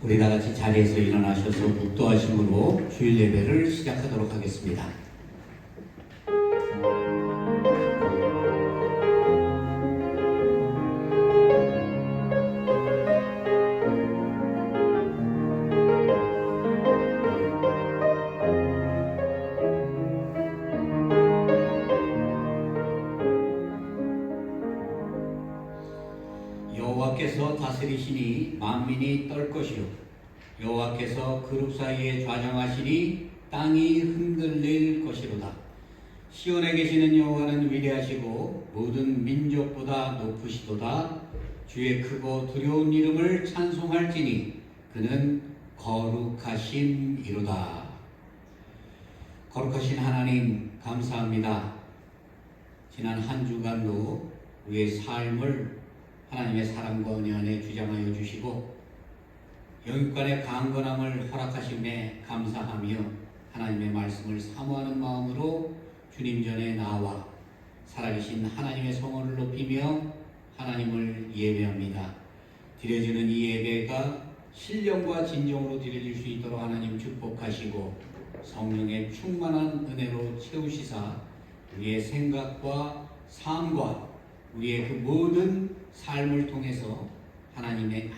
우리 다 같이 자리에서 일어나셔서 묵도하심으로 주일 예배를 시작하도록 하겠습니다. 여호와께서 다스리시니 만민이 떨 것이요 여호와께서 그룹 사이에 좌정하시니 땅이 흔들릴 것이로다. 시온에 계시는 여호와는 위대하시고 모든 민족보다 높으시도다. 주의 크고 두려운 이름을 찬송할지니 그는 거룩하심이로다. 거룩하신 하나님 감사합니다. 지난 한 주간도 우리의 삶을 하나님의 사랑과 은혜 안에 주장하여 주시고 영육간의 강건함을 허락하심에 감사하며 하나님의 말씀을 사모하는 마음으로 주님 전에 나와 살아계신 하나님의 성원을 높이며 하나님을 예배합니다. 드려지는 이 예배가 신령과 진정으로 드려질 수 있도록 하나님 축복하시고 성령의 충만한 은혜로 채우시사 우리의 생각과 삶과 우리의 그 모든 삶을 통해서 하나님의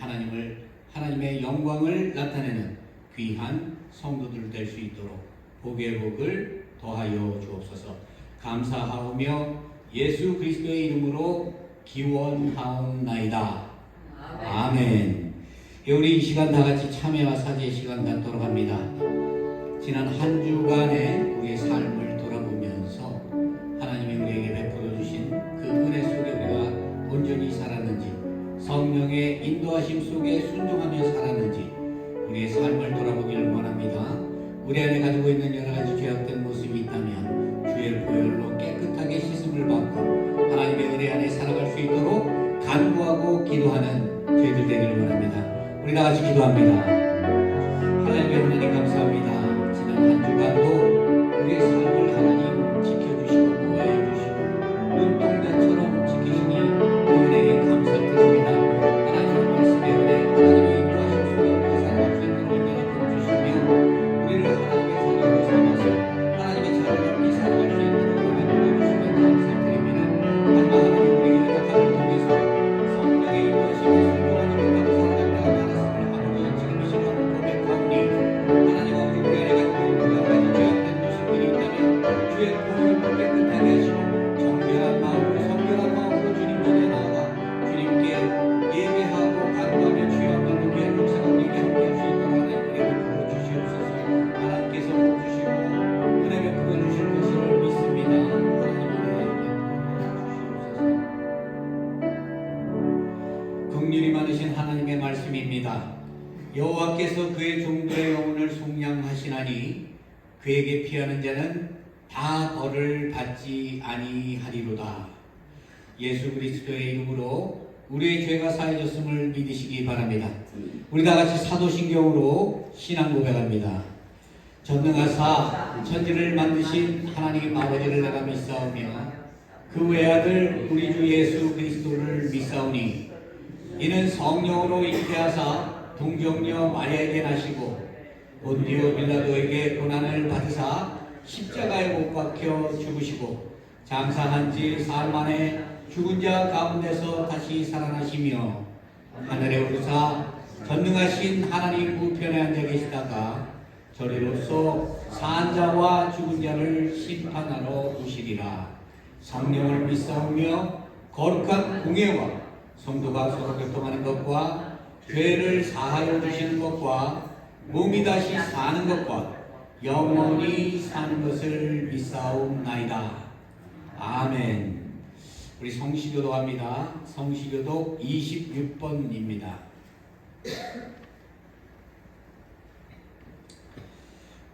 영광을 나타내는 귀한 성도들 될 수 있도록 복의 복을 더하여 주옵소서. 감사하오며 예수 그리스도의 이름으로 기원하옵나이다. 아멘. 우리 이 시간 다 같이 참회와 사죄의 시간 갖도록 합니다. 지난 한 주간의 우리의 삶을 돌아보면서 하나님이 우리에게 베풀어 주신 그 은혜 속에 우리가 온전히 살았는지, 성령의 인도하심 속에 순종하며 살았는지 우리의 삶을 돌아보기를 원합니다. 우리 안에 가지고 있는 여러 가지 죄악된 모습이 있다면 주의 보혈로 깨끗하게 씻음을 받고 하나님의 은혜 안에 살아갈 수 있도록 간구하고 기도하는 저희들 되기를 원합니다. 우리 다 같이 기도합니다. 하나님 감사합니다. 지난 한 주간도 우리의 삶을 하나님 지켜주시고 보호해 주시고 눈동자처럼 지키시니 그 은혜에 감사드립니다. 하나님의 말씀에 은혜, 하나님의 인도하심 속에 우리가 살아갈 수 있도록 인도하여 주시며 우리를 하나님의 자녀로 삼아서 하나님의 자녀답게 살아갈 수 있도록 만들어 주시면 감사드립니다. 하나님 우리에게 역할을 통해서 성령의 인도하심에 순종하는 것으로 살아갈 때가 많았음을 아버지 지금 이 시간 고백하오니 하나님 아버지 우리 안에 가지고 있는 여러 가지 죄악된 모습들이 있다면 주의 보혈로 깨끗하게 하시고 정결한 마음으로 주님 전에 나아가 주님께 예배하고 간구하며 주여 받는 귀한 역사가 우리에게 함께할 수 있도록 하나님 은혜 베풀어 주시옵소서. 하나님께서 복 주시고 은혜 베풀어 주실 것을 믿습니다. 하나님 은혜 베풀어 주시옵소서. 긍휼이 많으신 하나님의 말씀입니다. 여호와께서 그의 종들의 영혼을 속량하시나니 그에게 피하는 자는 다 벌을 받지 아니하리로다. 예수 그리스도의 이름으로 우리의 죄가 사해졌음을 믿으시기 바랍니다. 우리 다 같이 사도신경으로 신앙 고백합니다. 전능하사 천지를 만드신 하나님 아버지를 내가 믿사오며 그 외아들 우리 주 예수 그리스도를 믿사오니 이는 성령으로 잉태하사 동정녀 마리아에게 나시고 본디오 빌라도에게 고난을 받으사 십자가에 못 박혀 죽으시고 장사한 지 사흘 만에 죽은 자 가운데서 다시 살아나시며 하늘에 오르사 전능하신 하나님 우편에 앉아 계시다가 저리로서 산 자와 죽은 자를 심판하러 오시리라. 성령을 믿사오며 거룩한 공예와 성도가 서로 교통하는 것과 죄를 사하여 주시는 것과 몸이 다시 사는 것과 영원히 사는 것을 믿사옵나이다. 아멘. 우리 성시교도 합니다. 성시교도 26번입니다.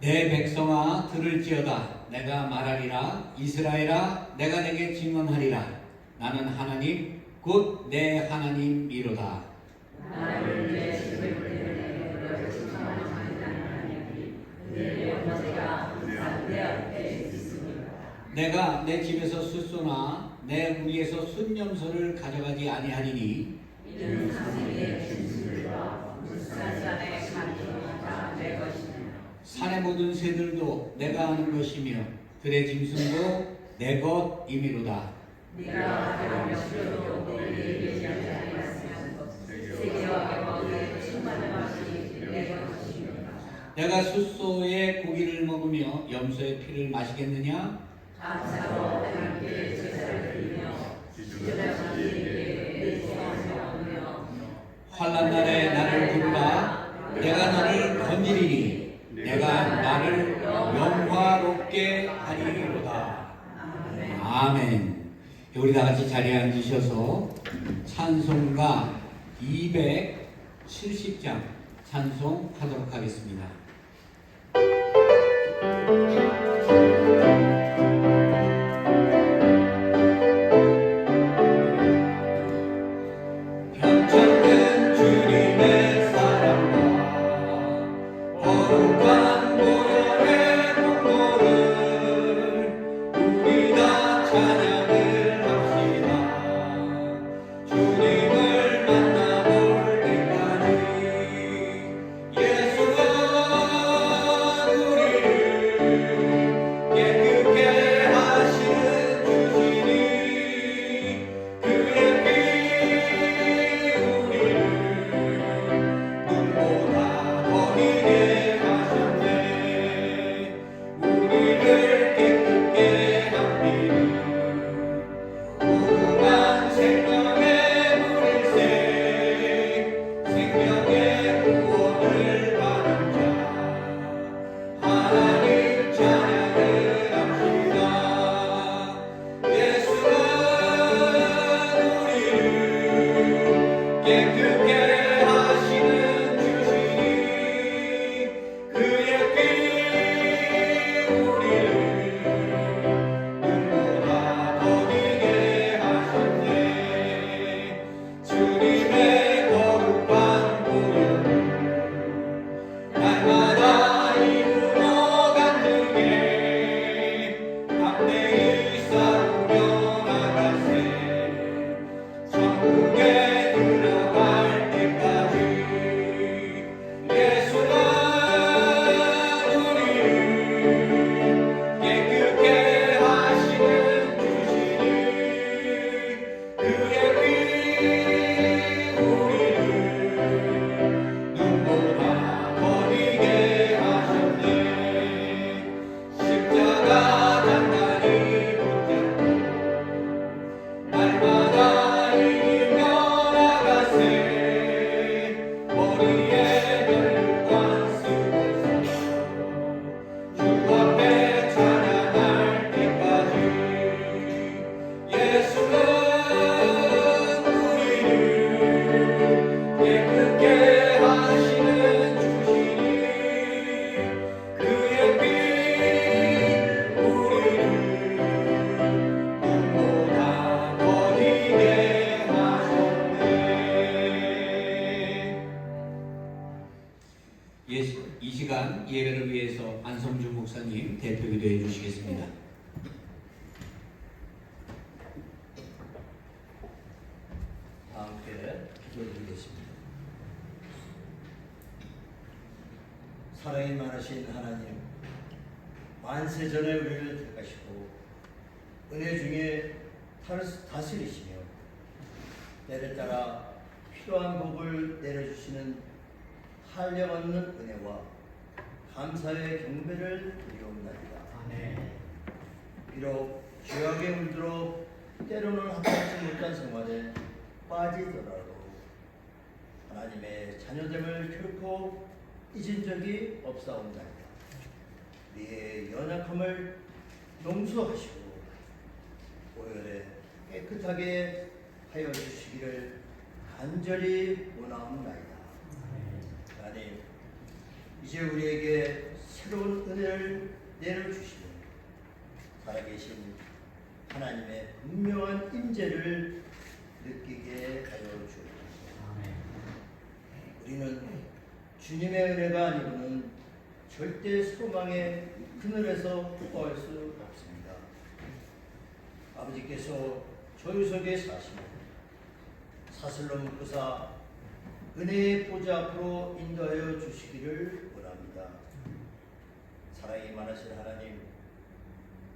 내 백성아 들을지어다. 내가 말하리라. 이스라엘아 내가 내게 증언하리라. 나는 하나님 곧 내 하나님이로다. 내가 내 집에서 숫소나 내 무리에서 순념소를 가져가지 아니하리니 이는 사생의 진술과 불사지 안에 모든 새들도 내가 아는 것이며 들의 짐승도 내 것임이로다. 네가 가려면 시려도 너희에게 얘기하지 아니하였으면 세계와 영광의 충만한 맛이 내 것이니라. 내가 숫소의 고기를 먹으며 염소의 피를 마시겠느냐? 감사로 하나님께 제사를 드리며 지존하신 이에게 내 소원을 얻으며 환난 날에 나를 부르라. 내가 너를 건지리니 내가 나를 영화롭게 하리로다. 아멘. 우리 다 같이 자리에 앉으셔서 찬송가 270장 찬송하도록 하겠습니다. 병창된 주님의 사랑과 거룩한 보혈의 공로를 우리 다 찬양을 합시다. 주님을 만나볼 때까지 예수가 우리를 깨끗게 하시는 주시니 그의 피 우리를 눈보다 더 희게 하셨네. 우리를 깨끗게 합니다. 무궁한 생명의 물일새 생명의 구원을 받은 자 하나님 찬양을 합시다. 예수는 우리를 깨끗게 하시는 주시니 그의 피 우리를 눈보다 더디게 하셨네. 주님의 거룩한 보혈 날마다 이루어 간증해 담대히 싸우며 나갈세. 천국에 들어갈 때까지 예수는 우리를 깨끗게 하시는 주시니 그의 피 우리를 눈보다 더디게 하셨네. 십자가 단단히 붙잡고 날마다 이기며 나가세. 머리에 멸류관 쓰고서 주 앞에 찬양할 때까지 예수는 우리를 깨끗게 하시는 주시니 그의 피 우리를 눈보다 더디게 하셨네. 이 시간 예배를 위해서 안성주 목사님 대표 기도해 주시겠습니다. 다 함께 기도드리겠습니다. 사랑이 많으신 하나님, 만세전에 우리를 택하시고 은혜 중에 다스리시며 때를 따라 필요한 복을 내려주시는 한량없는 은혜와 감사의 경배를 드리옵나이다. 아멘. 비록 죄악에 물들어 때로는 합당치 못한 생활에 빠지더라도 하나님의 자녀됨을 결코 잊은 적이 없사옵나이다. 우리의 연약함을 용서하시고 오열에 깨끗하게 하여 주시기를 간절히 원하옵나이다. 하나님, 이제 우리에게 새로운 은혜를 내려주시며 살아계신 하나님의 분명한 임재를 느끼게 하여 주옵소서. 우리는 주님의 은혜가 아니고는 절대 소망의 그늘에서 구할 수 없습니다. 아버지께서 저희 속에 사시며 사슬로 묶으사 은혜의 보좌 앞으로 인도하여 주시기를 원합니다. 사랑이 많으신 하나님,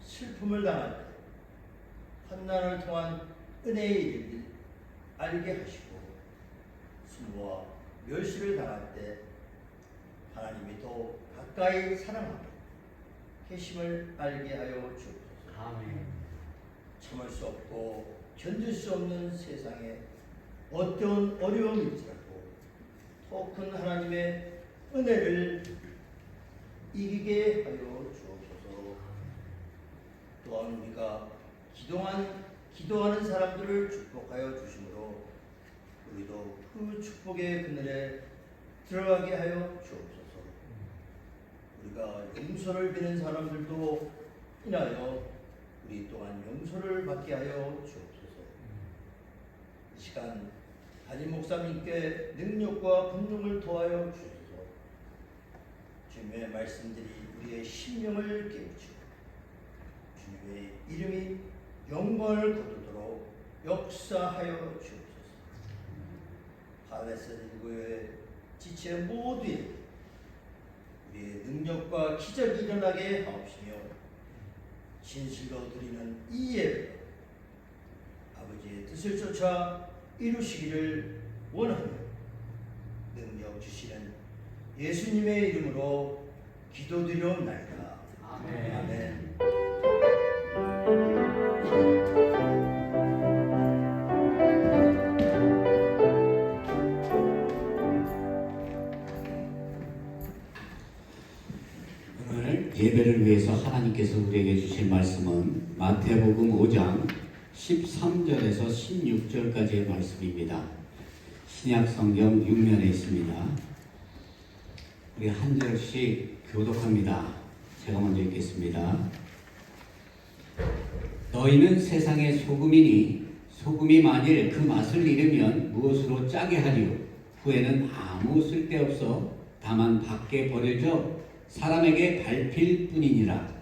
슬픔을 당할 때 환난을 통한 은혜의 이름을 알게 하시고 수모와 멸시를 당할 때 하나님이 더 가까이 사랑하며 계심을 알게 하여 주옵소서. 아멘. 참을 수 없고 견딜 수 없는 세상에 어떤 어려움일지라도 더 큰 하나님의 은혜를 이기게 하여 주옵소서. 또한 우리가 기도하는 사람들을 축복하여 주심으로 우리도 그 축복의 그늘에 들어가게 하여 주옵소서. 우리가 용서를 비는 사람들도 인하여 우리 또한 용서를 받게 하여 주옵소서. 이 시간 담임 목사님께 능력과 분능을 도하여 주소서. 주님의 말씀들이 우리의 심령을 깨우치고 주님의 이름이 영광을 거두도록 역사하여 주옵소서. 팔레스타인교회 지체 모두에 우리의 능력과 기적이 일어나게 하옵시며 진실로 드리는 이 예배 아버지의 뜻을 쫓아 이루시기를 원하며 능력 주시는 예수님의 이름으로 기도드리옵나이다. 아멘. 아멘. 오늘 예배를 위해서 하나님께서 우리에게 주신 말씀은 마태복음 5장 13절에서 16절까지의 말씀입니다. 신약 성경 6면에 있습니다. 우리 한 절씩 교독합니다. 제가 먼저 읽겠습니다. 너희는 세상의 소금이니 소금이 만일 그 맛을 잃으면 무엇으로 짜게 하리요? 후에는 아무 쓸데없어 다만 밖에 버려져 사람에게 밟힐 뿐이니라.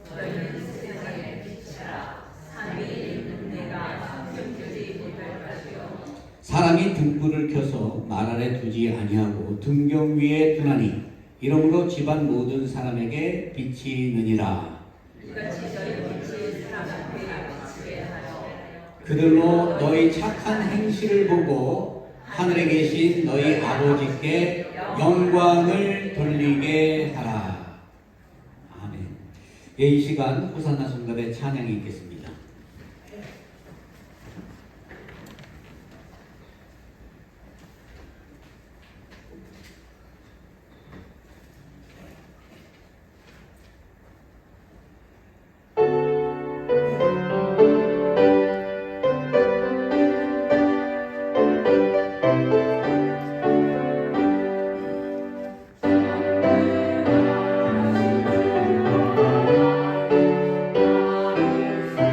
너희는 세상의 빛이라. 삶이 있는 내가 숨기지 못할 것이요. 사람이 등불을 켜서 말 아래 두지 아니하고 등경 위에 두나니 이러므로 집안 모든 사람에게 빛이 느니라. 이같이 너희 빛이 사람에게 비치게 하여 그들로 너희 착한 행실을 보고 하늘에 계신 너희 아버지께 영광을 돌리게 하라. 아멘. 예, 이 시간 호산나 성가대 찬양이 있겠습니다. 주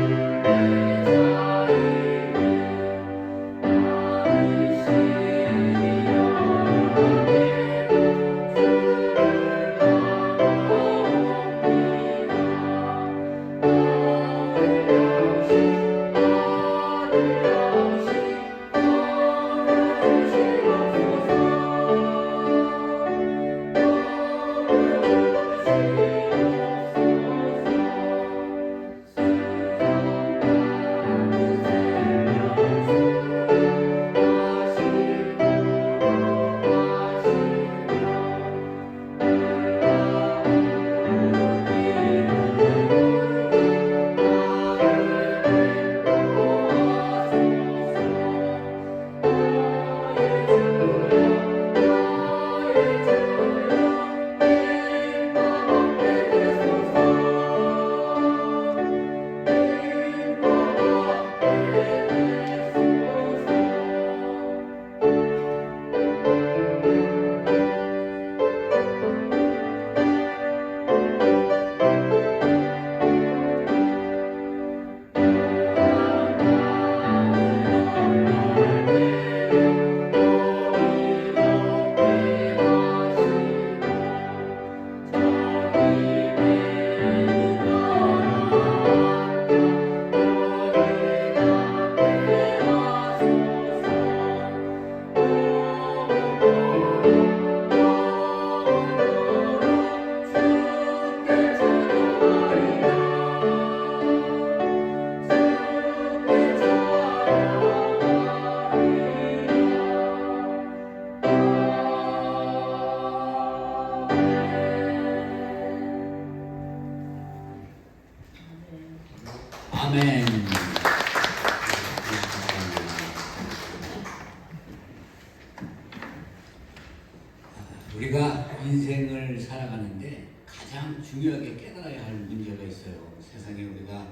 우리가 인생을 살아가는데 가장 중요하게 깨달아야 할 문제가 있어요. 세상에 우리가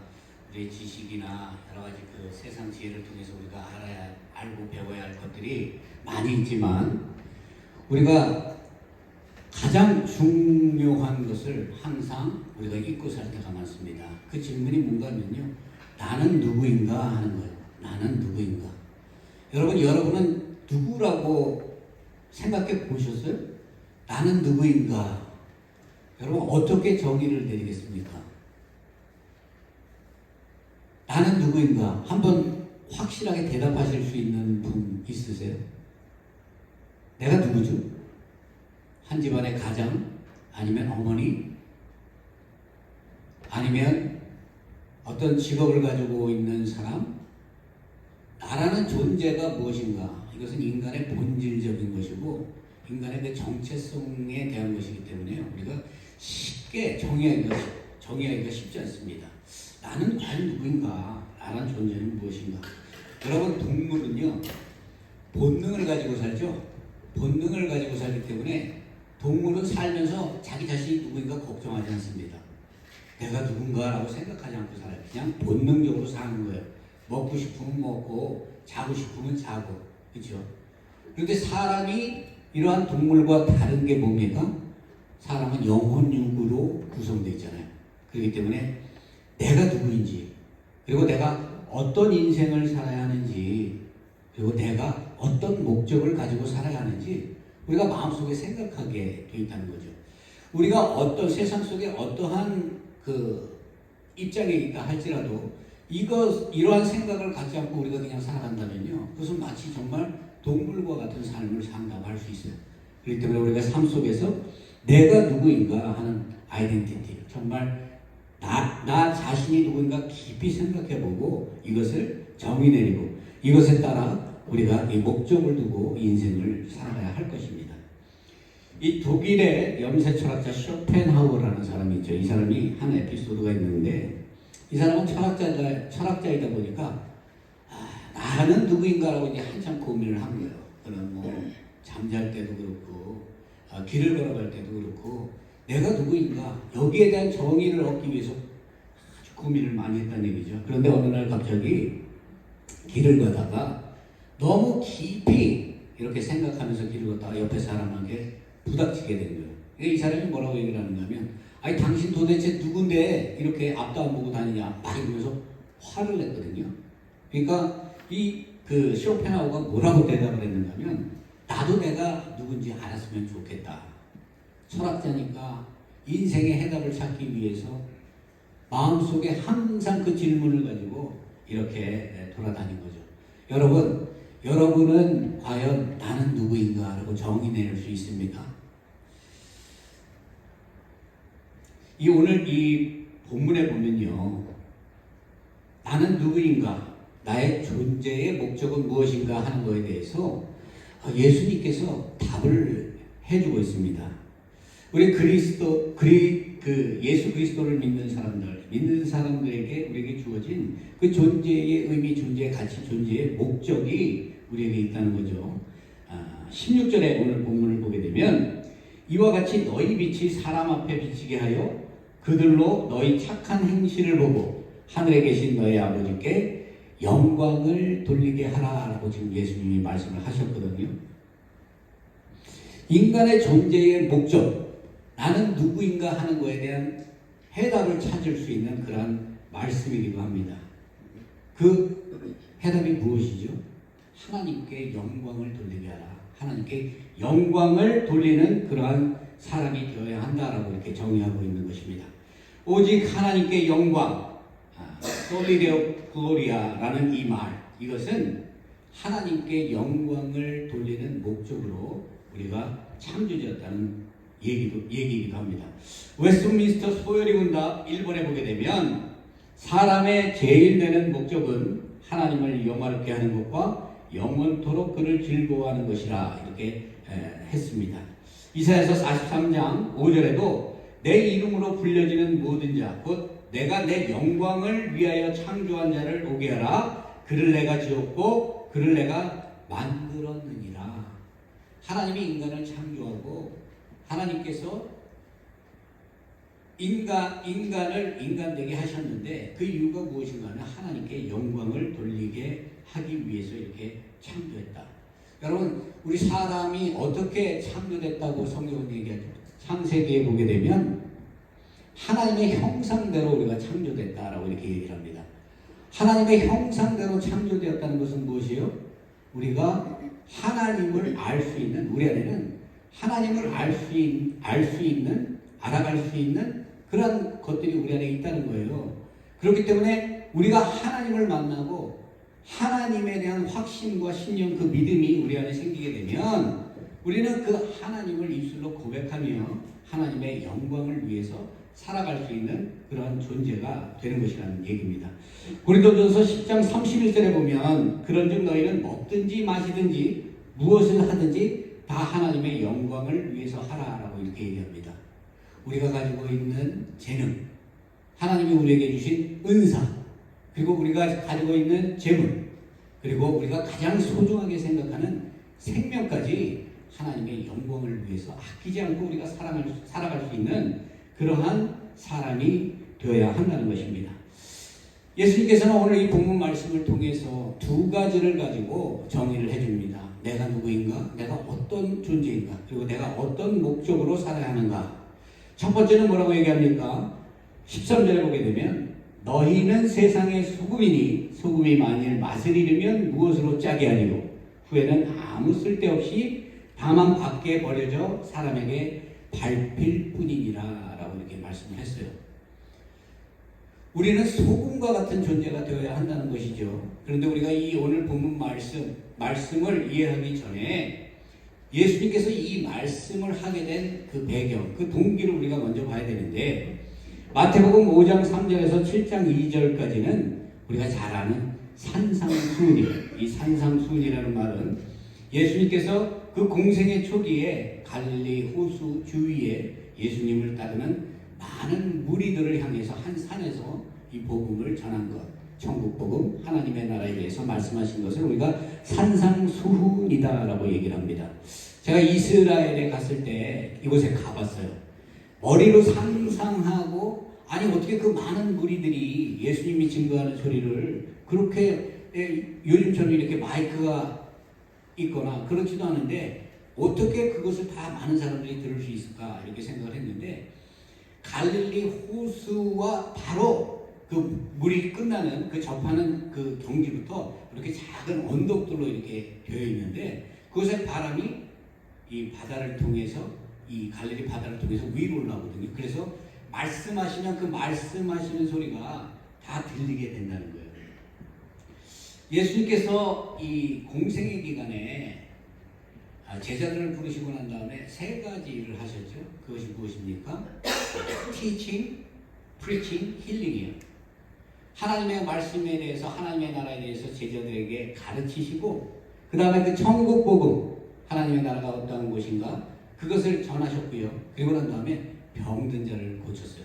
우리의 지식이나 여러 가지 그 세상 지혜를 통해서 우리가 알고 배워야 할 것들이 많이 있지만 우리가 가장 중요한 것을 항상 우리가 잊고 살 때가 많습니다. 그 질문이 뭔가 하면요. 나는 누구인가 하는 거예요. 나는 누구인가. 여러분은 누구라고 생각해 보셨어요? 나는 누구인가? 여러분 어떻게 정의를 내리겠습니까? 나는 누구인가? 한번 확실하게 대답하실 수 있는 분 있으세요? 내가 누구죠? 한 집안의 가장? 아니면 어머니? 아니면 어떤 직업을 가지고 있는 사람? 나라는 존재가 무엇인가? 이것은 인간의 본질적인 것이고 인간의 그 정체성에 대한 것이기 때문에 우리가 쉽게 정의하기가 쉽지 않습니다. 나는 과연 누구인가? 나란 존재는 무엇인가? 여러분 동물은요 본능을 가지고 살죠. 본능을 가지고 살기 때문에 동물은 살면서 자기 자신이 누구인가 걱정하지 않습니다. 내가 누군가라고 생각하지 않고 살아요. 그냥 본능적으로 사는 거예요. 먹고 싶으면 먹고 자고 싶으면 자고 그렇죠? 그런데 사람이 이러한 동물과 다른 게 뭡니까? 사람은 영혼육으로 구성되어 있잖아요. 그렇기 때문에 내가 누구인지 그리고 내가 어떤 인생을 살아야 하는지 그리고 내가 어떤 목적을 가지고 살아야 하는지 우리가 마음속에 생각하게 되어 있다는 거죠. 우리가 세상 속에 어떠한 그 입장에 있다 할지라도 이러한 생각을 갖지 않고 우리가 그냥 살아간다면요. 그것은 마치 정말 동물과 같은 삶을 산다고 할 수 있어요. 그렇기 때문에 우리가 삶 속에서 내가 누구인가 하는 아이덴티티, 정말 나 자신이 누구인가 깊이 생각해보고 이것을 정의 내리고 이것에 따라 우리가 이 목적을 두고 인생을 살아가야 할 것입니다. 이 독일의 염세 철학자 쇼펜하우어라는 사람이 있죠. 이 사람이 한 에피소드가 있는데 이 사람은 철학자이다 보니까 나는 누구인가라고 이제 한참 고민을 한 거예요. 그는 뭐 잠잘 때도 그렇고 길을 걸어갈 때도 그렇고 내가 누구인가 여기에 대한 정의를 얻기 위해서 아주 고민을 많이 했다는 얘기죠. 그런데 어느 날 갑자기 길을 가다가 너무 깊이 이렇게 생각하면서 길을 걷다가 옆에 사람에게 부닥치게 된 거예요. 이 사람이 뭐라고 얘기를 하는가 하면 아니 당신 도대체 누군데 이렇게 앞도 안 보고 다니냐 막 이러면서 화를 냈거든요. 그러니까 그 쇼펜하우어가 뭐라고 대답을 했는가 하면 나도 내가 누군지 알았으면 좋겠다. 철학자니까 인생의 해답을 찾기 위해서 마음속에 항상 그 질문을 가지고 이렇게 돌아다닌 거죠. 여러분은 과연 나는 누구인가 라고 정의 내릴 수 있습니까? 오늘 이 본문에 보면요. 나는 누구인가? 나의 존재의 목적은 무엇인가 하는 것에 대해서 예수님께서 답을 해주고 있습니다. 우리 예수 그리스도를 믿는 사람들에게 우리에게 주어진 그 존재의 의미, 존재의 가치, 존재의 목적이 우리에게 있다는 거죠. 16절에 오늘 본문을 보게 되면 이와 같이 너희 빛이 사람 앞에 비치게 하여 그들로 너희 착한 행실을 보고 하늘에 계신 너희 아버지께 영광을 돌리게 하라라고 지금 예수님이 말씀을 하셨거든요. 인간의 존재의 목적, 나는 누구인가 하는 것에 대한 해답을 찾을 수 있는 그러한 말씀이기도 합니다. 그 해답이 무엇이죠? 하나님께 영광을 돌리게 하라. 하나님께 영광을 돌리는 그러한 사람이 되어야 한다라고 이렇게 정의하고 있는 것입니다. 오직 하나님께 영광, 솔리데오 글로리아라는 이 말, 이것은 하나님께 영광을 돌리는 목적으로 우리가 창조되었다는 얘기이기도 합니다. 웨스트민스터 소요리 문답 1번에 보게 되면 사람의 제일 되는 목적은 하나님을 영화롭게 하는 것과 영원토록 그를 즐거워하는 것이라 이렇게 했습니다. 이사야서 43장 5절에도 내 이름으로 불려지는 모든 자 곧 내가 내 영광을 위하여 창조한 자를 오게 하라. 그를 내가 지었고 그를 내가 만들었느니라. 하나님이 인간을 창조하고 하나님께서 인간을 인간되게 하셨는데 그 이유가 무엇인가 하면 하나님께 영광을 돌리게 하기 위해서 이렇게 창조했다. 여러분, 우리 사람이 어떻게 창조됐다고 성경은 얘기하죠? 창세기에 보게 되면 하나님의 형상대로 우리가 창조됐다라고 이렇게 얘기를 합니다. 하나님의 형상대로 창조되었다는 것은 무엇이에요? 우리가 하나님을 알 수 있는, 우리 안에는 하나님을 알 수 있는, 알아갈 수 있는 그런 것들이 우리 안에 있다는 거예요. 그렇기 때문에 우리가 하나님을 만나고 하나님에 대한 확신과 신념, 그 믿음이 우리 안에 생기게 되면 우리는 그 하나님을 입술로 고백하며 하나님의 영광을 위해서 살아갈 수 있는 그러한 존재가 되는 것이라는 얘기입니다. 고린도전서 10장 31절에 보면 그런즉 너희는 먹든지 마시든지 무엇을 하든지 다 하나님의 영광을 위해서 하라라고 이렇게 얘기합니다. 우리가 가지고 있는 재능, 하나님이 우리에게 주신 은사, 그리고 우리가 가지고 있는 재물, 그리고 우리가 가장 소중하게 생각하는 생명까지 하나님의 영광을 위해서 아끼지 않고 우리가 살아갈 수 있는 그러한 사람이 되어야 한다는 것입니다. 예수님께서는 오늘 이 본문 말씀을 통해서 두 가지를 가지고 정의를 해줍니다. 내가 누구인가? 내가 어떤 존재인가? 그리고 내가 어떤 목적으로 살아야 하는가? 첫 번째는 뭐라고 얘기합니까? 13절에 보게 되면 너희는 세상의 소금이니 소금이 만일 맛을 잃으면 무엇으로 짜게 하리요? 후에는 아무 쓸데없이 다만 밖에 버려져 사람에게 밟힐 뿐이니라 라고 이렇게 말씀을 했어요. 우리는 소금과 같은 존재가 되어야 한다는 것이죠. 그런데 우리가 이 오늘 본문 말씀을 이해하기 전에 예수님께서 이 말씀을 하게 된 그 배경, 그 동기를 우리가 먼저 봐야 되는데 마태복음 5장 3절에서 7장 2절까지는 우리가 잘 아는 산상수훈이에요. 이 산상수훈이라는 말은 예수님께서 그 공생의 초기에 갈릴리 호수 주위에 예수님을 따르는 많은 무리들을 향해서 한 산에서 이 복음을 전한 것, 천국 복음, 하나님의 나라에 대해서 말씀하신 것을 우리가 산상수훈이다라고 얘기를 합니다. 제가 이스라엘에 갔을 때 이곳에 가봤어요. 머리로 상상하고 아니 어떻게 그 많은 무리들이 예수님이 증거하는 소리를 그렇게 요즘처럼 이렇게 마이크가 있거나 그렇지도 않은데 어떻게 그것을 다 많은 사람들이 들을 수 있을까 이렇게 생각을 했는데 갈릴리 호수와 바로 그 물이 끝나는 그 접하는 그 경지부터 이렇게 작은 언덕들로 이렇게 되어 있는데 그것의 바람이 이 바다를 통해서 이 갈릴리 바다를 통해서 위로 올라오거든요. 그래서 말씀하시면 그 말씀하시는 소리가 다 들리게 된다는 거예요. 예수님께서 이 공생의 기간에 제자들을 부르시고 난 다음에 세 가지를 하셨죠. 그것이 무엇입니까? Teaching, Preaching, Healing이에요. 하나님의 말씀에 대해서 하나님의 나라에 대해서 제자들에게 가르치시고 그 다음에 그 천국 복음 하나님의 나라가 어떠한 곳인가 그것을 전하셨고요. 그리고 난 다음에 병든 자를 고쳤어요.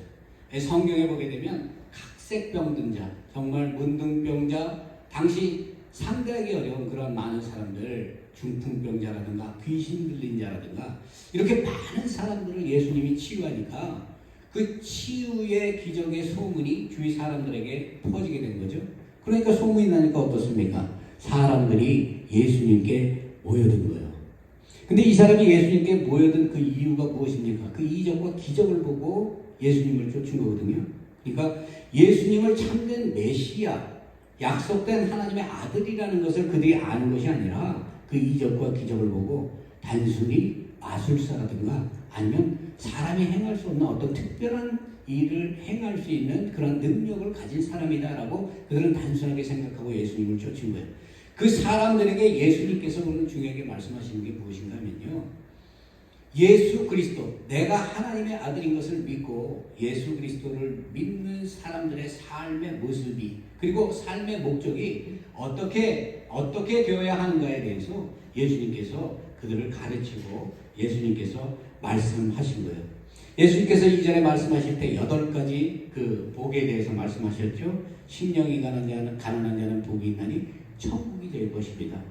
성경에 보게 되면 각색 병든 자, 정말 문둥병자, 당시 상대하기 어려운 그런 많은 사람들, 중풍병자라든가 귀신 들린 자라든가 이렇게 많은 사람들을 예수님이 치유하니까 그 치유의 기적의 소문이 주위 사람들에게 퍼지게 된 거죠. 그러니까 소문이 나니까 어떻습니까? 사람들이 예수님께 모여든 거예요. 근데 이 사람이 예수님께 모여든 그 이유가 무엇입니까? 그 이적과 기적을 보고 예수님을 쫓은 거거든요. 그러니까 예수님을 참된 메시아, 약속된 하나님의 아들이라는 것을 그들이 아는 것이 아니라 그 이적과 기적을 보고 단순히 마술사라든가 아니면 사람이 행할 수 없는 어떤 특별한 일을 행할 수 있는 그런 능력을 가진 사람이다라고 그들은 단순하게 생각하고 예수님을 쫓은 거예요. 그 사람들에게 예수님께서 오늘 중요하게 말씀하시는 게 무엇인가 하면요. 예수 그리스도, 내가 하나님의 아들인 것을 믿고 예수 그리스도를 믿는 사람들의 삶의 모습이 그리고 삶의 목적이 어떻게 되어야 하는가에 대해서 예수님께서 그들을 가르치고 예수님께서 말씀하신 거예요. 예수님께서 이전에 말씀하실 때 8가지 그 복에 대해서 말씀하셨죠. 심령이 가난한 자는 복이 있나니 천국이 될 것입니다.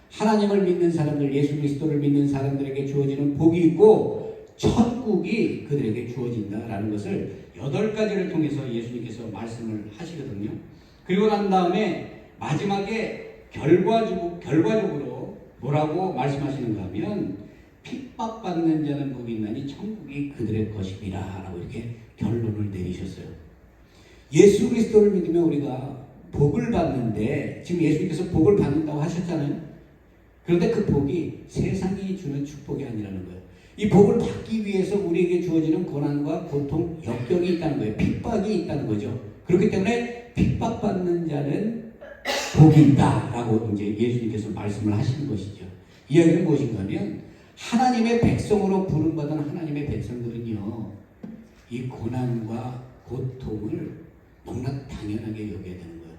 하나님을 믿는 사람들, 예수 그리스도를 믿는 사람들에게 주어지는 복이 있고 천국이 그들에게 주어진다라는 것을 8가지를 통해서 예수님께서 말씀을 하시거든요. 그리고 난 다음에 마지막에 결과적으로 뭐라고 말씀하시는가 하면 핍박받는 자는 복이 있나니 천국이 그들의 것이니라 라고 이렇게 결론을 내리셨어요. 예수 그리스도를 믿으면 우리가 복을 받는데 지금 예수님께서 복을 받는다고 하셨잖아요. 그런데 그 복이 세상이 주는 축복이 아니라는 거예요. 이 복을 받기 위해서 우리에게 주어지는 고난과 고통, 역경이 있다는 거예요. 핍박이 있다는 거죠. 그렇기 때문에 핍박받는 자는 복이 있다라고 이제 예수님께서 말씀을 하시는 것이죠. 이야기는 무엇인가 하면 하나님의 백성으로 부름받은 하나님의 백성들은요, 이 고난과 고통을 너무나 당연하게 여겨야 되는 거예요.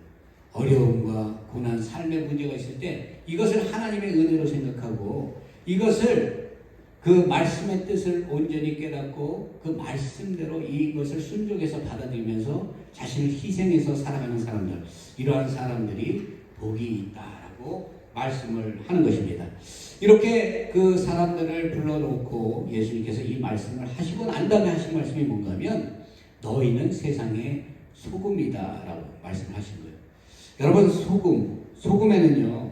어려움과 고난, 삶의 문제가 있을 때 이것을 하나님의 은혜로 생각하고 이것을 그 말씀의 뜻을 온전히 깨닫고 그 말씀대로 이것을 순종해서 받아들이면서 자신을 희생해서 살아가는 사람들, 이러한 사람들이 복이 있다라고 말씀을 하는 것입니다. 이렇게 그 사람들을 불러놓고 예수님께서 이 말씀을 하시고 난 다음에 하신 말씀이 뭔가 하면 너희는 세상의 소금이다라고 말씀하신 거예요. 여러분, 소금에는요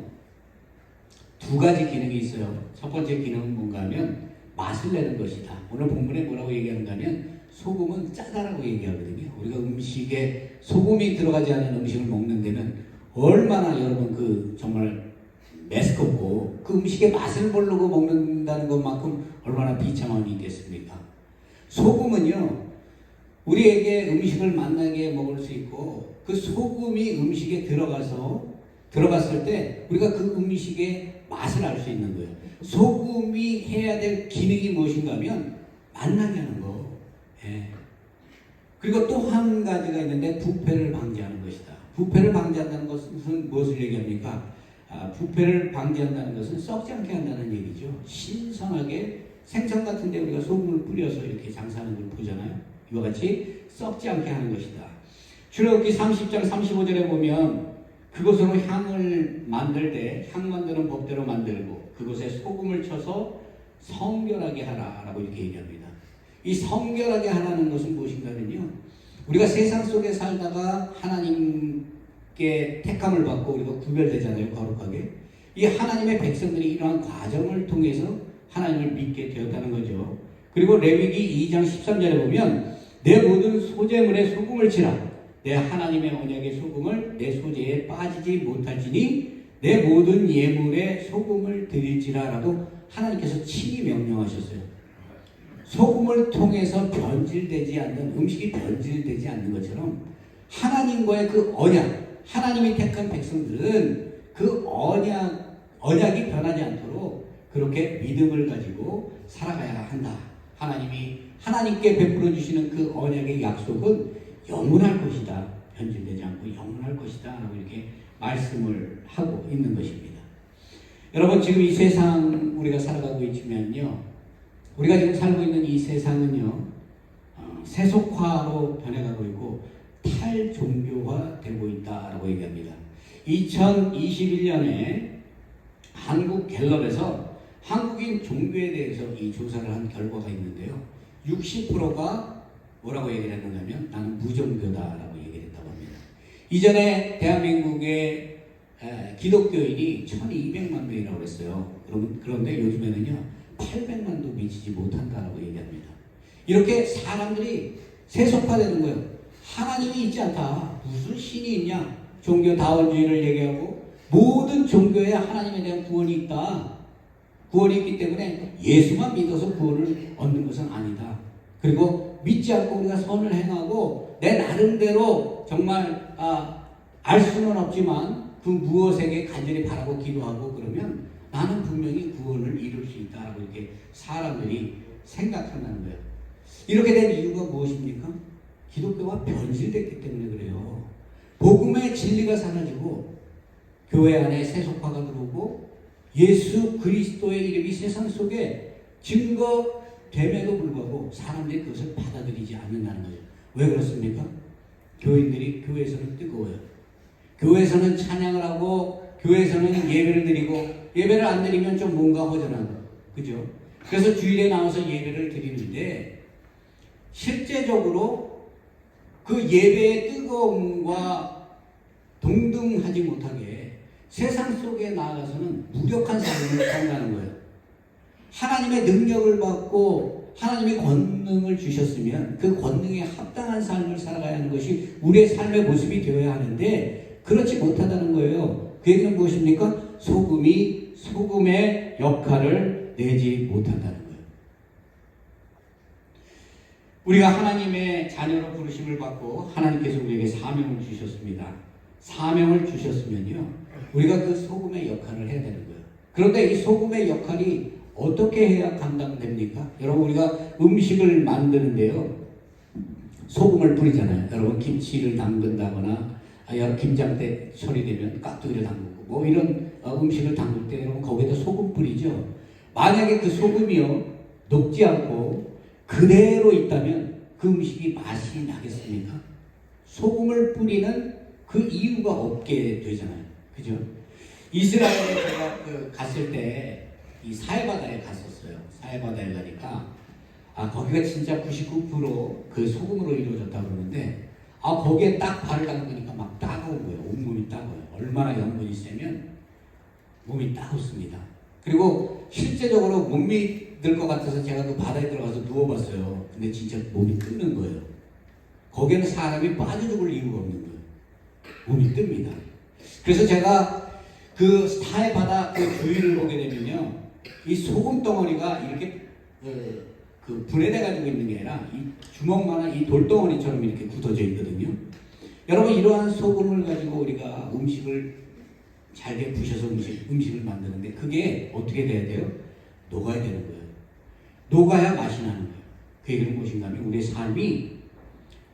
2가지 기능이 있어요. 첫 번째 기능은 뭔가 하면 맛을 내는 것이다. 오늘 본문에 뭐라고 얘기하는가 하면 소금은 짜다라고 얘기하거든요. 우리가 음식에 소금이 들어가지 않은 음식을 먹는 데는 얼마나 여러분 정말 메스껍고 그 음식의 맛을 모르고 먹는다는 것만큼 얼마나 비참함이 있겠습니까? 소금은요 우리에게 음식을 맛나게 먹을 수 있고 그 소금이 음식에 들어갔을 때 우리가 그 음식의 맛을 알 수 있는 거예요. 소금이 해야 될 기능이 무엇인가 하면 맛나게 하는 거. 예. 그리고 또 한 가지가 있는데 부패를 방지하는 것이다. 부패를 방지한다는 것은 무엇을 얘기합니까? 부패를 방지한다는 것은 썩지 않게 한다는 얘기죠. 신선하게 생선 같은 데 우리가 소금을 뿌려서 이렇게 장사하는 걸 보잖아요. 이와 같이 썩지 않게 하는 것이다. 출애굽기 30장 35절에 보면 그것으로 향을 만들 때 향 만드는 법대로 만들고 그것에 소금을 쳐서 성결하게 하라라고 이렇게 얘기합니다. 이 성결하게 하라는 것은 무엇인가 하면요, 우리가 세상 속에 살다가 하나님께 택함을 받고 우리가 구별되잖아요. 거룩하게. 이 하나님의 백성들이 이러한 과정을 통해서 하나님을 믿게 되었다는 거죠. 그리고 레위기 2장 13절에 보면 내 모든 소재물에 소금을 치라. 내 하나님의 언약의 소금을 내 소재에 빠지지 못할지니 내 모든 예물에 소금을 드릴지라라고 하나님께서 친히 명령하셨어요. 소금을 통해서 변질되지 않는, 음식이 변질되지 않는 것처럼 하나님과의 그 언약, 하나님이 택한 백성들은 그 언약이 변하지 않도록 그렇게 믿음을 가지고 살아가야 한다. 하나님께 베풀어 주시는 그 언약의 약속은 영원할 것이다. 변질되지 않고 영원할 것이다. 라고 이렇게 말씀을 하고 있는 것입니다. 여러분, 지금 이 세상 우리가 살아가고 있지만요, 우리가 지금 살고 있는 이 세상은요, 세속화로 변해가고 있고 탈종교화 되고 있다라고 얘기합니다. 2021년에 한국 갤럽에서 한국인 종교에 대해서 이 조사를 한 결과가 있는데요, 60%가 뭐라고 얘기를 했는가 하면 나는 무종교다라고 얘기를 했다고 합니다. 이전에 대한민국의 기독교인이 1200만 명이라고 그랬어요. 그런데 요즘에는요 800만도 미치지 못한다라고 얘기합니다. 이렇게 사람들이 세속화되는 거예요. 하나님이 있지 않다. 무슨 신이 있냐? 종교 다원주의를 얘기하고 모든 종교에 하나님에 대한 구원이 있다. 구원이 있기 때문에 예수만 믿어서 구원을 얻는 것은 아니다. 그리고 믿지 않고 우리가 선을 행하고 내 나름대로 정말 알 수는 없지만 그 무엇에게 간절히 바라고 기도하고 그러면 나는 분명히 구원을 이룰 수 있다라고 이렇게 사람들이 생각한다는 거예요. 이렇게 된 이유가 무엇입니까? 기독교가 변질됐기 때문에 그래요. 복음의 진리가 사라지고 교회 안에 세속화가 들어오고 예수 그리스도의 이름이 세상 속에 증거됨에도 불구하고 사람들이 그것을 받아들이지 않는다는 거죠. 왜 그렇습니까? 교인들이 교회에서는 뜨거워요. 교회에서는 찬양을 하고 교회에서는 예배를 드리고 예배를 안 드리면 좀 뭔가 허전하고, 그죠? 그래서 주일에 나와서 예배를 드리는데 실제적으로 그 예배의 뜨거움과 동등하지 못하게 세상 속에 나아가서는 무력한 삶을 산다는 거예요. 하나님의 능력을 받고 하나님이 권능을 주셨으면 그 권능에 합당한 삶을 살아가야 하는 것이 우리의 삶의 모습이 되어야 하는데 그렇지 못하다는 거예요. 그 얘기는 무엇입니까? 소금이 소금의 역할을 내지 못한다는 거예요. 우리가 하나님의 자녀로 부르심을 받고 하나님께서 우리에게 사명을 주셨습니다. 사명을 주셨으면요, 우리가 그 소금의 역할을 해야 되는 거예요. 그런데 이 소금의 역할이 어떻게 해야 감당됩니까? 여러분, 우리가 음식을 만드는데요, 소금을 뿌리잖아요. 여러분, 김치를 담근다거나 여러 김장 때 처리되면 깍두기를 담그고 뭐 이런 음식을 담글 때 여러분 거기에다 소금 뿌리죠. 만약에 그 소금이요 녹지 않고 그대로 있다면 그 음식이 맛이 나겠습니까? 소금을 뿌리는 그 이유가 없게 되잖아요. 그죠? 이스라엘에 제가 갔을 때 이 사해바다에 갔었어요. 사해바다에 가니까 거기가 진짜 99%그 소금으로 이루어졌다고 그러는데 거기에 딱 발을 담그니까 막 따가운 거예요. 온몸이 따가워요. 얼마나 염분이 세면 몸이 따갑습니다. 그리고 실제적으로 못 믿을 것 같아서 제가 그 바다에 들어가서 누워봤어요. 근데 진짜 몸이 끓는 거예요. 거기에는 사람이 빠져 죽을 이유가 없는 거예요. 몸이 뜹니다. 그래서 제가 그 사해바다 그 주위를 보게 되면요, 이 소금 덩어리가 이렇게 그 분해돼 가지고 있는 게 아니라 이 주먹만한 이 돌덩어리처럼 이렇게 굳어져 있거든요. 여러분, 이러한 소금을 가지고 우리가 음식을 잘게 부셔서 음식을 만드는데 그게 어떻게 돼야 돼요? 녹아야 되는 거예요. 녹아야 맛이 나는 거예요. 그 얘기는 무엇인가 하면 우리의 삶이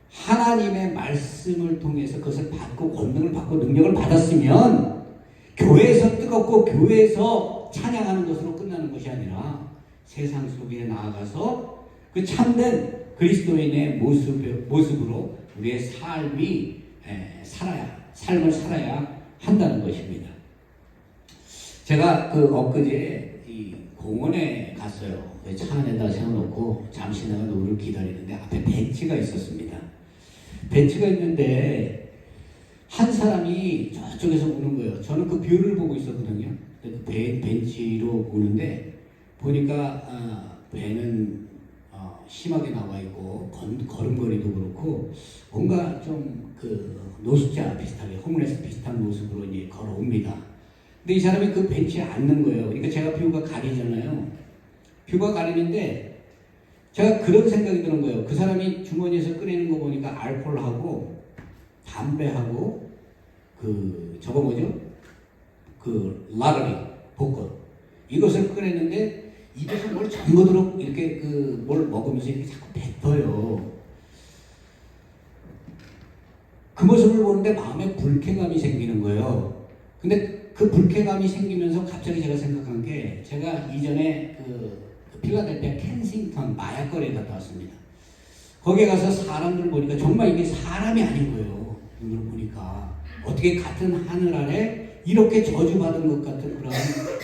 하나님의 말씀을 통해서 그것을 받고 권능을 받고 능력을 받았으면 교회에서 뜨겁고 교회에서 찬양하는 것으로 끝나는 것이 아니라 세상 속에 나아가서 그 참된 그리스도인의 모습으로 우리의 삶을 살아야 한다는 것입니다. 제가 엊그제 이 공원에 갔어요. 차 안에다 세워놓고 잠시 내가 노를 기다리는데 앞에 벤치가 있었습니다. 벤치가 있는데 한 사람이 저쪽에서 오는 거예요. 저는 그 뷰를 보고 있었거든요. 벤치로 오는데 보니까 배는 심하게 나와 있고 걸음걸이도 그렇고 뭔가 좀 노숙자 비슷하게 홈레스 비슷한 모습으로 이제 걸어옵니다. 근데 이 사람이 그 벤치에 앉는 거예요. 그러니까 제가 뷰가 가리잖아요. 뷰가 가리는데 제가 그런 생각이 드는 거예요. 그 사람이 주머니에서 꺼내는 거 보니까 알코올하고 담배하고 저거 뭐죠? 라거리 복권 이것을 꺼냈는데 입에서 뭘 잠그도록 이렇게 뭘 먹으면서 이렇게 자꾸 뱉어요. 그 모습을 보는데 마음에 불쾌감이 생기는 거예요. 근데 그 불쾌감이 생기면서 갑자기 제가 생각한 게 제가 이전에 필라델피아 켄싱턴 마약거리에 갔다 왔습니다. 거기에 가서 사람들 보니까 정말 이게 사람이 아닌 거예요. 눈으로 보니까 어떻게 같은 하늘 아래 이렇게 저주받은 것 같은 그런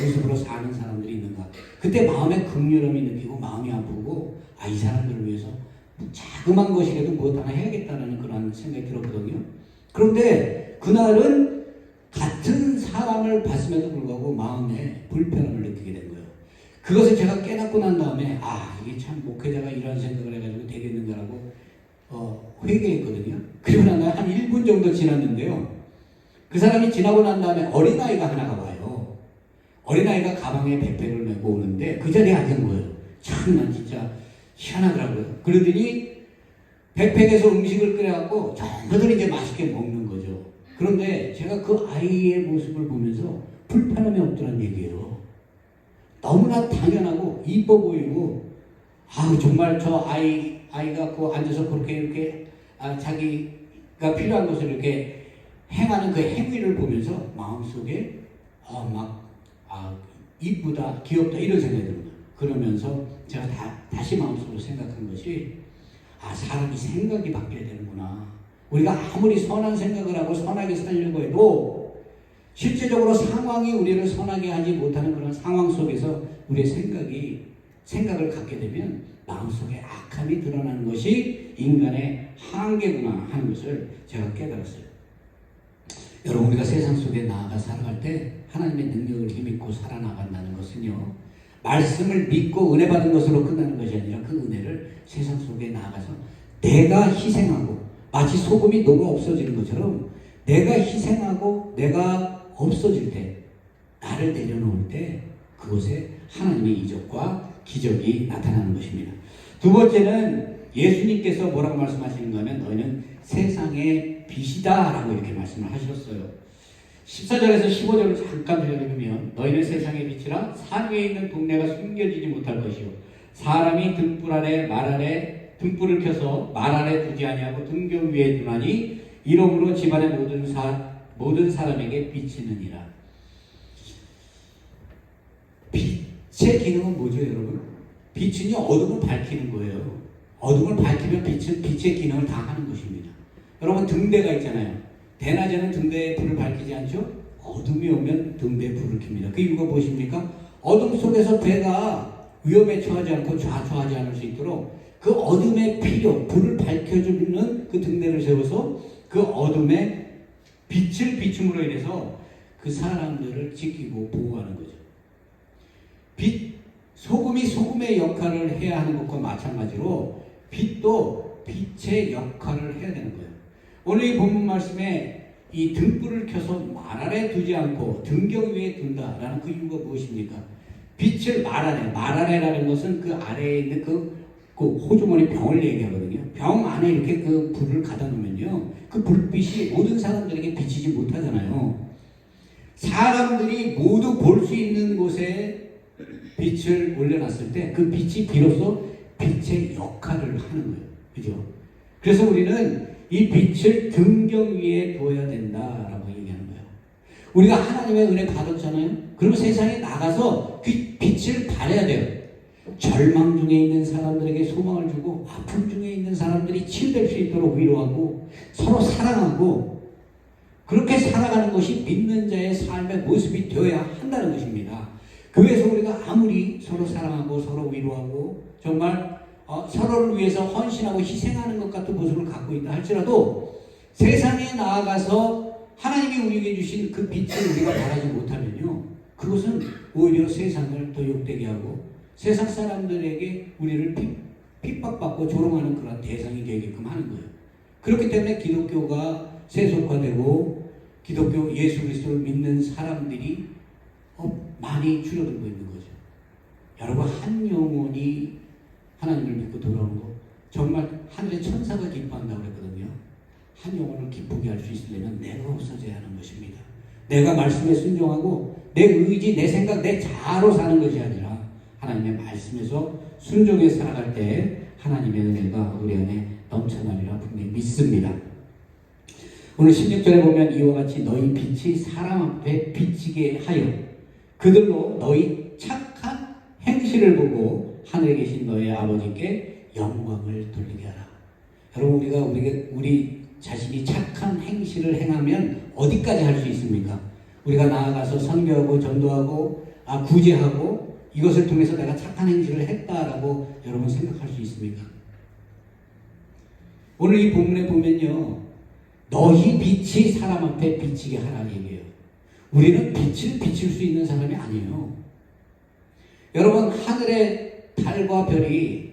모습으로 사는 사람들이 있는가. 그때 마음에 긍휼함이 느끼고 마음이 아프고 이 사람들을 위해서 자그만 것이라도 무엇 하나 해야겠다는 그런 생각이 들었거든요. 그런데 그날은 같은 사람을 봤음에도 불구하고 마음에 불편함을 느끼게 된 거예요. 그것을 제가 깨닫고 난 다음에 이게 참 목회자가 이런 생각을 해가지고 되겠는가라고 회개했거든요. 그리고 난 다음에 한 1분 정도 지났는데요. 그 사람이 지나고 난 다음에 어린아이가 하나가 와요. 어린아이가 가방에 백팩을 메고 오는데 그 자리에 앉은 거예요. 참 난 진짜 희한하더라고요. 그러더니 백팩에서 음식을 끓여갖고 전부들 이제 맛있게 먹는 거죠. 그런데 제가 그 아이의 모습을 보면서 불편함이 없더란 얘기예요. 너무나 당연하고 이뻐 보이고 정말 저 아이가 앉아서 그렇게 이렇게 자기가 필요한 것을 이렇게 행하는 그 행위를 보면서 마음속에 이쁘다, 귀엽다 이런 생각이 듭니다. 그러면서 제가 다시 마음속으로 생각한 것이 사람이 생각이 바뀌어야 되는구나. 우리가 아무리 선한 생각을 하고 선하게 살려고 해도 실제적으로 상황이 우리를 선하게 하지 못하는 그런 상황 속에서 우리의 생각이 생각을 갖게 되면 마음속에 악함이 드러나는 것이 인간의 한계구나 하는 것을 제가 깨달았어요. 여러분, 우리가 세상 속에 나아가 살아갈 때 하나님의 능력을 힘입고 살아나간다는 것은요, 말씀을 믿고 은혜 받은 것으로 끝나는 것이 아니라 그 은혜를 세상 속에 나아가서 내가 희생하고, 마치 소금이 녹아 없어지는 것처럼 내가 희생하고 내가 없어질 때, 나를 내려놓을 때 그곳에 하나님의 이적과 기적이 나타나는 것입니다. 두 번째는 예수님께서 뭐라고 말씀하시는가 하면 너희는 세상의 빛이다 라고 이렇게 말씀을 하셨어요. 14절에서 15절을 잠깐 읽으면 너희는 세상의 빛이라 산 위에 있는 동네가 숨겨지지 못할 것이요 사람이 등불 아래 말 아래 등불을 켜서 말 아래 두지 아니하고 등경 위에 두나니 이러므로 집안의 모든 사람에게 비치느니라. 빛의 기능은 뭐죠, 여러분? 빛은요, 어둠을 밝히는 거예요. 어둠을 밝히면 빛은 빛의 기능을 다 하는 것입니다. 여러분, 등대가 있잖아요. 대낮에는 등대에 불을 밝히지 않죠? 어둠이 오면 등대에 불을 켭니다. 그 이유가 무엇입니까? 어둠 속에서 배가 위험에 처하지 않고 좌초하지 않을 수 있도록 그 어둠의 필요, 불을 밝혀주는 그 등대를 세워서 그 어둠의 빛을 비춤으로 인해서 그 사람들을 지키고 보호하는 거죠. 소금이 소금의 역할을 해야 하는 것과 마찬가지로 빛도 빛의 역할을 해야 되는 거예요. 오늘 이 본문 말씀에 이 등불을 켜서 말 아래 두지 않고 등경 위에 둔다라는 그 이유가 무엇입니까? 빛을 말 아래라는 것은 그 아래에 있는 그 호주머니 병을 얘기하거든요. 병 안에 이렇게 그 불을 가다 놓으면요, 그 불빛이 모든 사람들에게 비치지 못하잖아요. 사람들이 모두 볼 수 있는 곳에 빛을 올려놨을 때 그 빛이 비로소 빛의 역할을 하는 거예요. 그죠? 그래서 우리는 이 빛을 등경 위에 두어야 된다라고 얘기하는 거예요. 우리가 하나님의 은혜 받았잖아요. 그럼 세상에 나가서 그 빛을 발해야 돼요. 절망 중에 있는 사람들에게 소망을 주고, 아픔 중에 있는 사람들이 치유될 수 있도록 위로하고, 서로 사랑하고, 그렇게 살아가는 것이 믿는 자의 삶의 모습이 되어야 한다는 것입니다. 교회에서 우리가 아무리 서로 사랑하고 서로 위로하고 정말 서로를 위해서 헌신하고 희생하는 것 같은 모습을 갖고 있다 할지라도 세상에 나아가서 하나님이 우리에게 주신 그 빛을 우리가 바라지 못하면요, 그것은 오히려 세상을 더 욕되게 하고 세상 사람들에게 우리를 핍박받고 조롱하는 그런 대상이 되게끔 하는 거예요. 그렇기 때문에 기독교가 세속화되고 기독교 예수 그리스도를 믿는 사람들이 많이 줄어들고 있는 거죠. 여러분, 한 영혼이 하나님을 믿고 돌아오는 거 정말 하늘의 천사가 기뻐한다고 그랬거든요. 한 영혼을 기쁘게 할 수 있으려면 내가 없어져야 하는 것입니다. 내가 말씀에 순종하고 내 의지, 내 생각, 내 자아로 사는 것이 아니라 하나님의 말씀에서 순종해 살아갈 때 하나님의 은혜가 우리 안에 넘쳐나리라 분명히 믿습니다. 오늘 16절에 보면 이와 같이 너희 빛이 사람 앞에 비치게 하여 그들로 너희 착한 행실을 보고 하늘에 계신 너희 아버지께 영광을 돌리게 하라. 여러분, 우리 자신이 착한 행실을 행하면 어디까지 할 수 있습니까? 우리가 나아가서 선교하고 전도하고 구제하고 이것을 통해서 내가 착한 행실을 했다라고 여러분 생각할 수 있습니까? 오늘 이 본문에 보면요, 너희 빛이 사람 앞에 비치게 하라는 얘기예요. 우리는 빛을 비칠 수 있는 사람이 아니에요. 여러분, 하늘의 달과 별이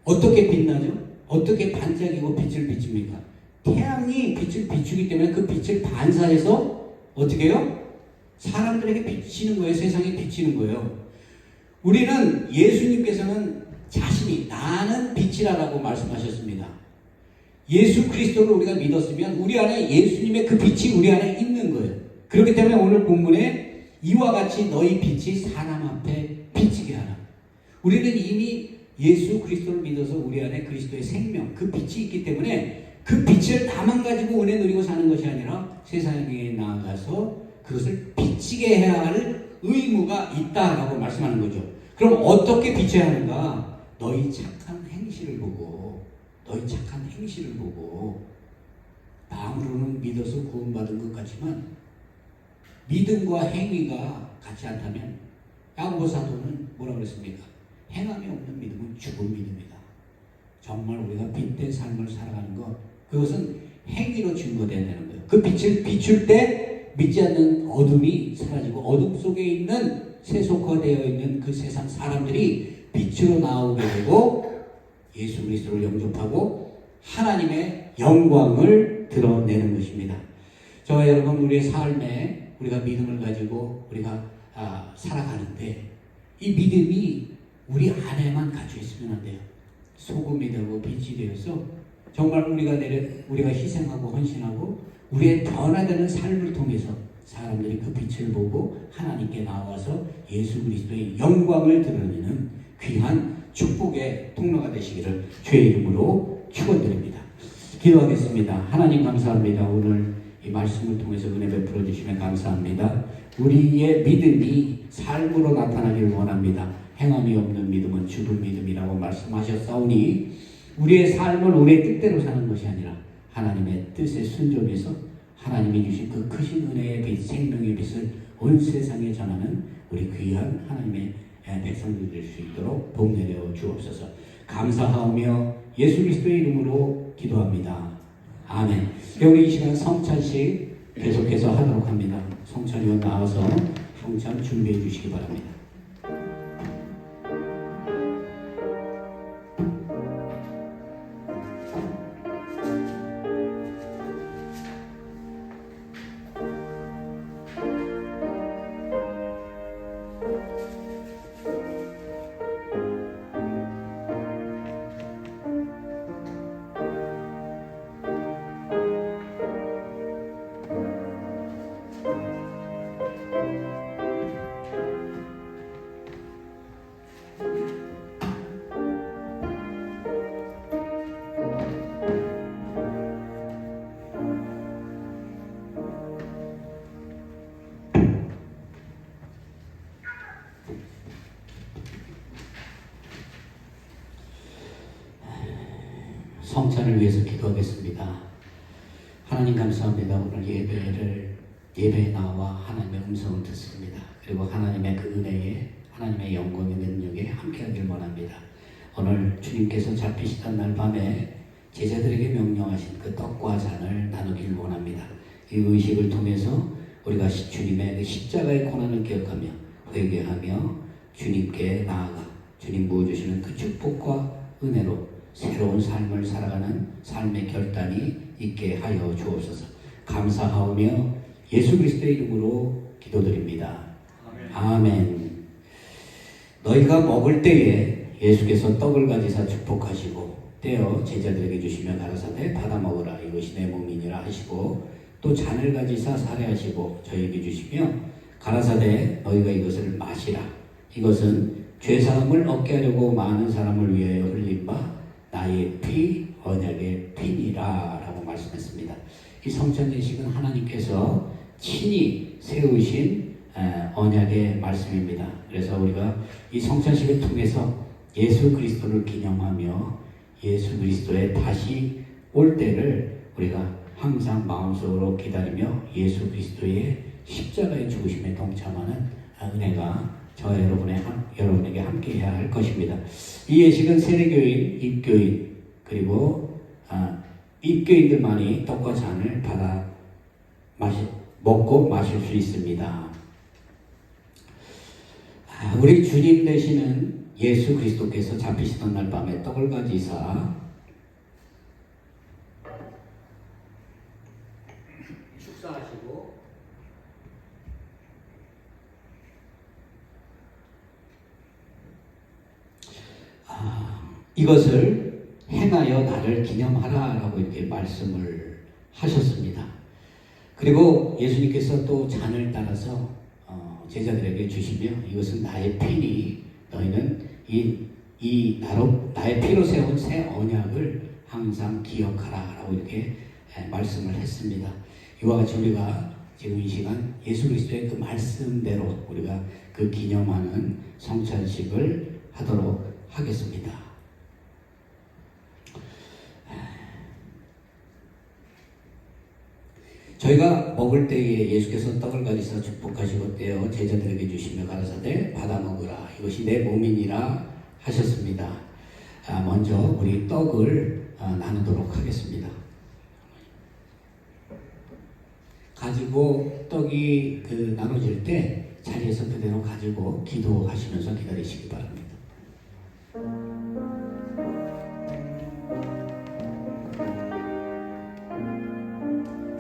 어떻게 빛나죠? 어떻게 반짝이고 빛을 비춥니까? 태양이 빛을 비추기 때문에 그 빛을 반사해서 어떻게 해요? 사람들에게 비치는 거예요. 세상에 비치는 거예요. 우리는 예수님께서는 자신이 나는 빛이라고 말씀하셨습니다. 예수 그리스도를 우리가 믿었으면 우리 안에 예수님의 그 빛이 우리 안에 있는 거예요. 그렇기 때문에 오늘 본문에 이와 같이 너희 빛이 사람 앞에 비치게 하라. 우리는 이미 예수 그리스도를 믿어서 우리 안에 그리스도의 생명, 그 빛이 있기 때문에 그 빛을 나만 가지고 은혜 누리고 사는 것이 아니라 세상에 나아가서 그것을 비치게 해야 할 의무가 있다라고 말씀하는 거죠. 그럼 어떻게 비춰야 하는가? 너희 착한 행실을 보고, 너희 착한 행실을 보고, 마음으로는 믿어서 구원받은 것 같지만 믿음과 행위가 같지 않다면 야고보 사도는 뭐라고 그랬습니까? 행함이 없는 믿음은 죽은 믿음이다. 정말 우리가 빛된 삶을 살아가는 것, 그것은 행위로 증거되는 거예요. 그 빛을 비출 때 믿지 않는 어둠이 사라지고 어둠 속에 있는 세속화되어 있는 그 세상 사람들이 빛으로 나오게 되고 예수 그리스도를 영접하고 하나님의 영광을 드러내는 것입니다. 저와 여러분, 우리의 삶에 우리가 믿음을 가지고 우리가 살아가는데 이 믿음이 우리 안에만 갇혀 있으면 안 돼요. 소금이 되고 빛이 되어서 정말 우리가 희생하고 헌신하고 우리의 변화되는 삶을 통해서 사람들이 그 빛을 보고 하나님께 나와서 예수 그리스도의 영광을 드러내는 귀한 축복의 통로가 되시기를 주의 이름으로 축원드립니다. 기도하겠습니다. 하나님 감사합니다. 오늘 이 말씀을 통해서 은혜 베풀어 주시면 감사합니다. 우리의 믿음이 삶으로 나타나기를 원합니다. 행함이 없는 믿음은 죽은 믿음이라고 말씀하셨사오니 우리의 삶은 우리의 뜻대로 사는 것이 아니라 하나님의 뜻에 순종해서 하나님이 주신 그 크신 은혜의 빛, 생명의 빛을 온 세상에 전하는 우리 귀한 하나님의 백성들 될 수 있도록 복 내려 주옵소서. 감사하며 예수 그리스도의 이름으로 기도합니다. 아멘. 우리 이 시간 성찬식 계속해서 하도록 합니다. 성찬위원 나와서 성찬 준비해 주시기 바랍니다. 성찬을 위해서 기도하겠습니다. 하나님 감사합니다. 오늘 예배에 나와 하나님의 음성을 듣습니다. 그리고 하나님의 그 은혜에 하나님의 영광의 능력에 함께하길 원합니다. 오늘 주님께서 잡히시던 날 밤에 제자들에게 명령하신 그 떡과 잔을 나누길 원합니다. 이 의식을 통해서 우리가 주님의 그 십자가의 고난을 기억하며 회개하며 주님께 나아가 주님 부어주시는 그 축복과 은혜로 새로운 삶을 살아가는 삶의 결단이 있게 하여 주옵소서. 감사하오며 예수 그리스도의 이름으로 기도드립니다. 아멘. 너희가 먹을 때에 예수께서 떡을 가지사 축복하시고 떼어 제자들에게 주시며 가라사대 받아 먹으라 이것이 내 몸이니라 하시고 또 잔을 가지사 살해하시고 저에게 주시며 가라사대 너희가 이것을 마시라 이것은 죄사함을 얻게 하려고 많은 사람을 위하여 흘린 바 나의 피 언약의 피니라 라고 말씀했습니다. 이 성찬 예식은 하나님께서 친히 세우신 언약의 말씀입니다. 그래서 우리가 이 성찬식을 통해서 예수 그리스도를 기념하며 예수 그리스도의 다시 올 때를 우리가 항상 마음속으로 기다리며 예수 그리스도의 십자가의 죽으심에 동참하는 은혜가 저와 여러분에게 함께해야 할 것입니다. 이 예식은 세례교인, 입교인 그리고 입교인들만이 떡과 잔을 받아 먹고 마실 수 있습니다. 우리 주님 되시는 예수 그리스도께서 잡히시던 날 밤에 떡을 가지사 축사하시고 이것을 행하여 나를 기념하라 라고 이렇게 말씀을 하셨습니다. 그리고 예수님께서 또 잔을 따라서 제자들에게 주시며 이것은 나의 피니 너희는 나의 피로 세운 새 언약을 항상 기억하라 라고 이렇게 말씀을 했습니다. 이와 같이 우리가 지금 이 시간 예수 그리스도의 그 말씀대로 우리가 그 기념하는 성찬식을 하도록 하겠습니다. 저희가 먹을 때에 예수께서 떡을 가지사 축복하시고 떼어 제자들에게 주시며 가라사대 받아 먹으라 이것이 내 몸이니라 하셨습니다. 먼저 우리 떡을 나누도록 하겠습니다. 가지고 떡이 나눠질 때 자리에서 그대로 가지고 기도하시면서 기다리시기 바랍니다.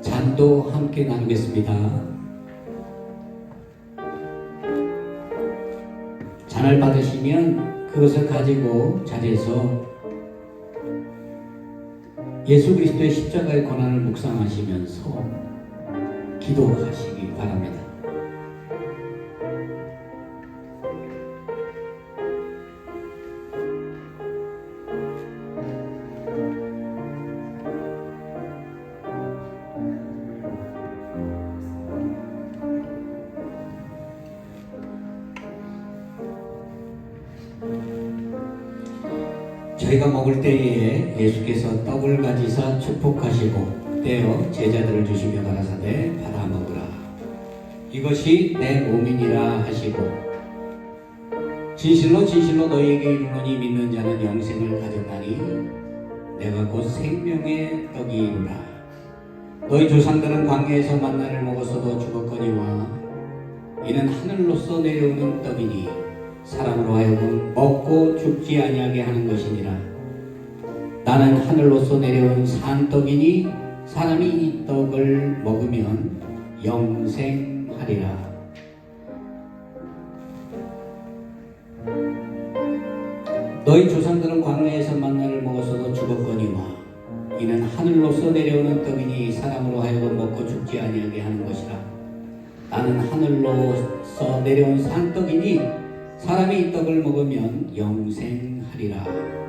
잔도 함께 나누겠습니다. 잔을 받으시면 그것을 가지고 자리에서 예수 그리스도의 십자가의 고난을 묵상하시면서 기도하시기 바랍니다. 저희가 먹을 때에 예수께서 떡을 가지사 축복하시고 떼어 제자들을 주시며 가라사대 받아 먹으라. 이것이 내 몸이니라 하시고 진실로 진실로 너희에게 이르노니 믿는 자는 영생을 가졌나니 내가 곧 생명의 떡이니라. 너희 조상들은 광야에서 만나를 먹었어도 죽었거니와 이는 하늘로서 내려오는 떡이니 사람으로 하여금 먹고 죽지 아니하게 하는 것이니라. 나는 하늘로서 내려온 산떡이니 사람이 이 떡을 먹으면 영생하리라. 너희 조상들은 광야에서 만나를 먹었어도 죽었거니와 이는 하늘로서 내려오는 떡이니 사람으로 하여금 먹고 죽지 아니하게 하는 것이라. 나는 하늘로서 내려온 산떡이니 사람이 이 떡을 먹으면 영생하리라.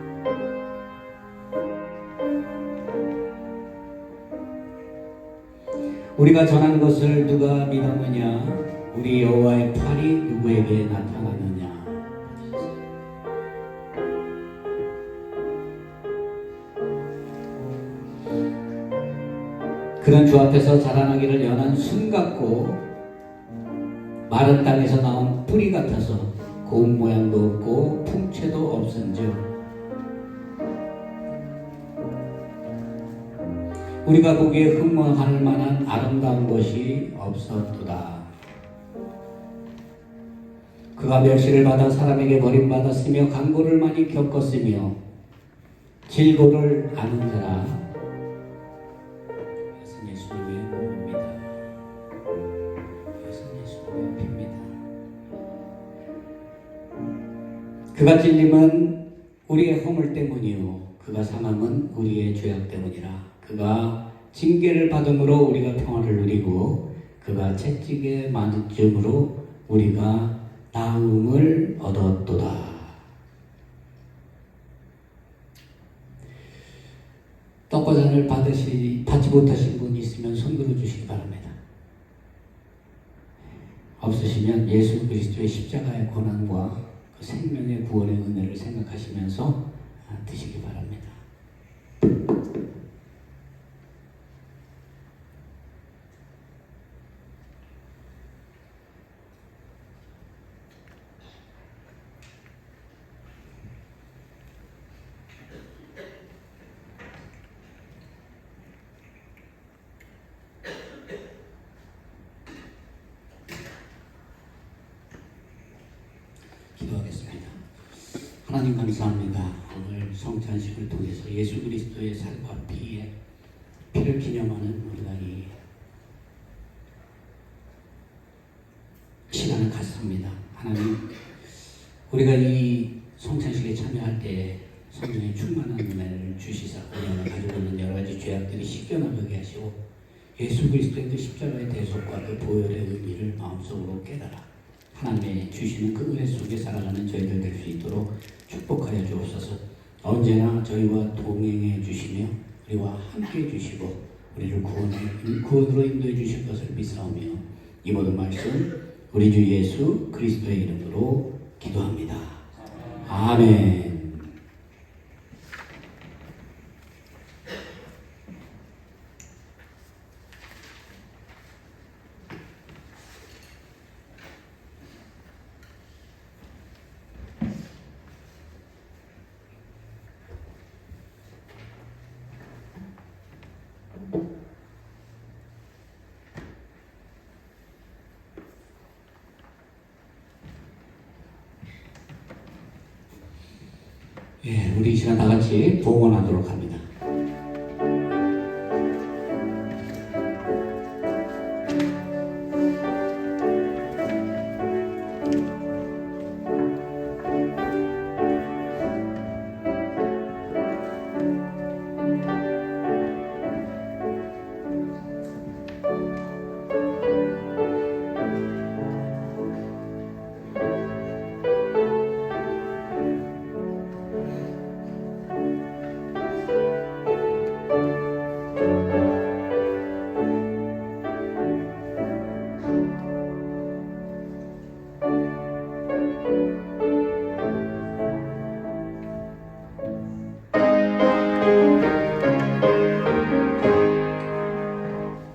우리가 전한 것을 누가 믿었느냐? 우리 여호와의 팔이 누구에게 나타났느냐? 그는 주 앞에서 자라나기를 연한 순 같고 마른 땅에서 나온 뿌리 같아서 고운 모양도 없고 풍채도 없은즉 우리가 보기에 흠모할 만한 아름다운 것이 없었도다. 그가 멸시를 받아 사람에게 버림받았으며 강고를 많이 겪었으며 질고를 아는 자라. 이것은 예수님의 몸입니다. 이것은 예수님의 피입니다. 그가 찔림은 우리의 허물 때문이요 그가 상함은 우리의 죄악 때문이라. 그가 징계를 받음으로 우리가 평화를 누리고 그가 채찍에 맞음으로 우리가 나음을 얻었도다. 떡과 잔을 받지 못하신 분이 있으면 손 들어주시기 바랍니다. 없으시면 예수 그리스도의 십자가의 고난과 그 생명의 구원의 은혜를 생각하시면서 드시기 바랍니다. 기도하겠습니다. 하나님 감사합니다. 오늘 성찬식을 통해서 예수 그리스도의 살과 피를 기념하는 우리가 이 시간을 갖습니다. 하나님, 우리가 이 성찬식에 참여할 때 성령의 충만한 은혜를 주시사 우리가 가지고 있는 여러 가지 죄악들이 씻겨나가게 하시고 예수 그리스도의 그 십자가의 대속과 그 보혈의 의미를 마음속으로 깨달아 하나님의 주시는 그 은혜 속에 살아가는 저희들 될 수 있도록 축복하여 주옵소서. 언제나 저희와 동행해 주시며 우리와 함께 해 주시고 우리를 구원으로 인도해 주실 것을 믿사오며 이 모든 말씀 우리 주 예수 그리스도의 이름으로 기도합니다. 아멘. 예, 우리 이 시간 다 같이 봉헌하도록 합니다.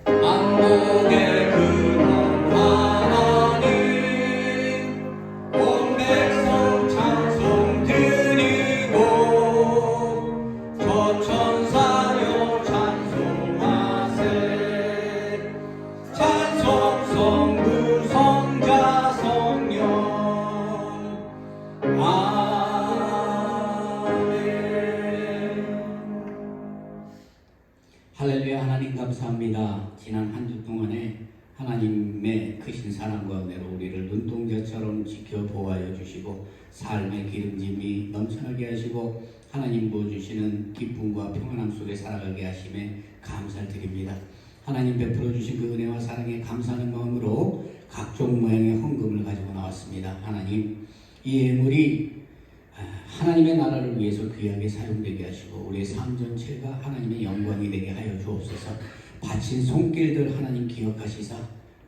만국의 근원 하나님 온 백성 찬송 드리고 저천사여 찬송하세 찬송 성부 성자 성령 아멘. 할렐루야. 하나님 감사합니다. 지난 한 주 동안에 하나님의 크신 사랑과 은혜로 우리를 눈동자처럼 지켜 보호하여 주시고 삶의 기름짐이 넘쳐나게 하시고 하나님 부어주시는 기쁨과 평안함 속에 살아가게 하심에 감사를 드립니다. 하나님 베풀어 주신 그 은혜와 사랑에 감사하는 마음으로 각종 모양의 헌금을 가지고 나왔습니다. 하나님, 이 예물이 하나님의 나라를 위해서 귀하게 사용되게 하시고 우리의 삶 전체가 하나님의 영광이 되게 하여 주옵소서. 바친 손길들 하나님 기억하시사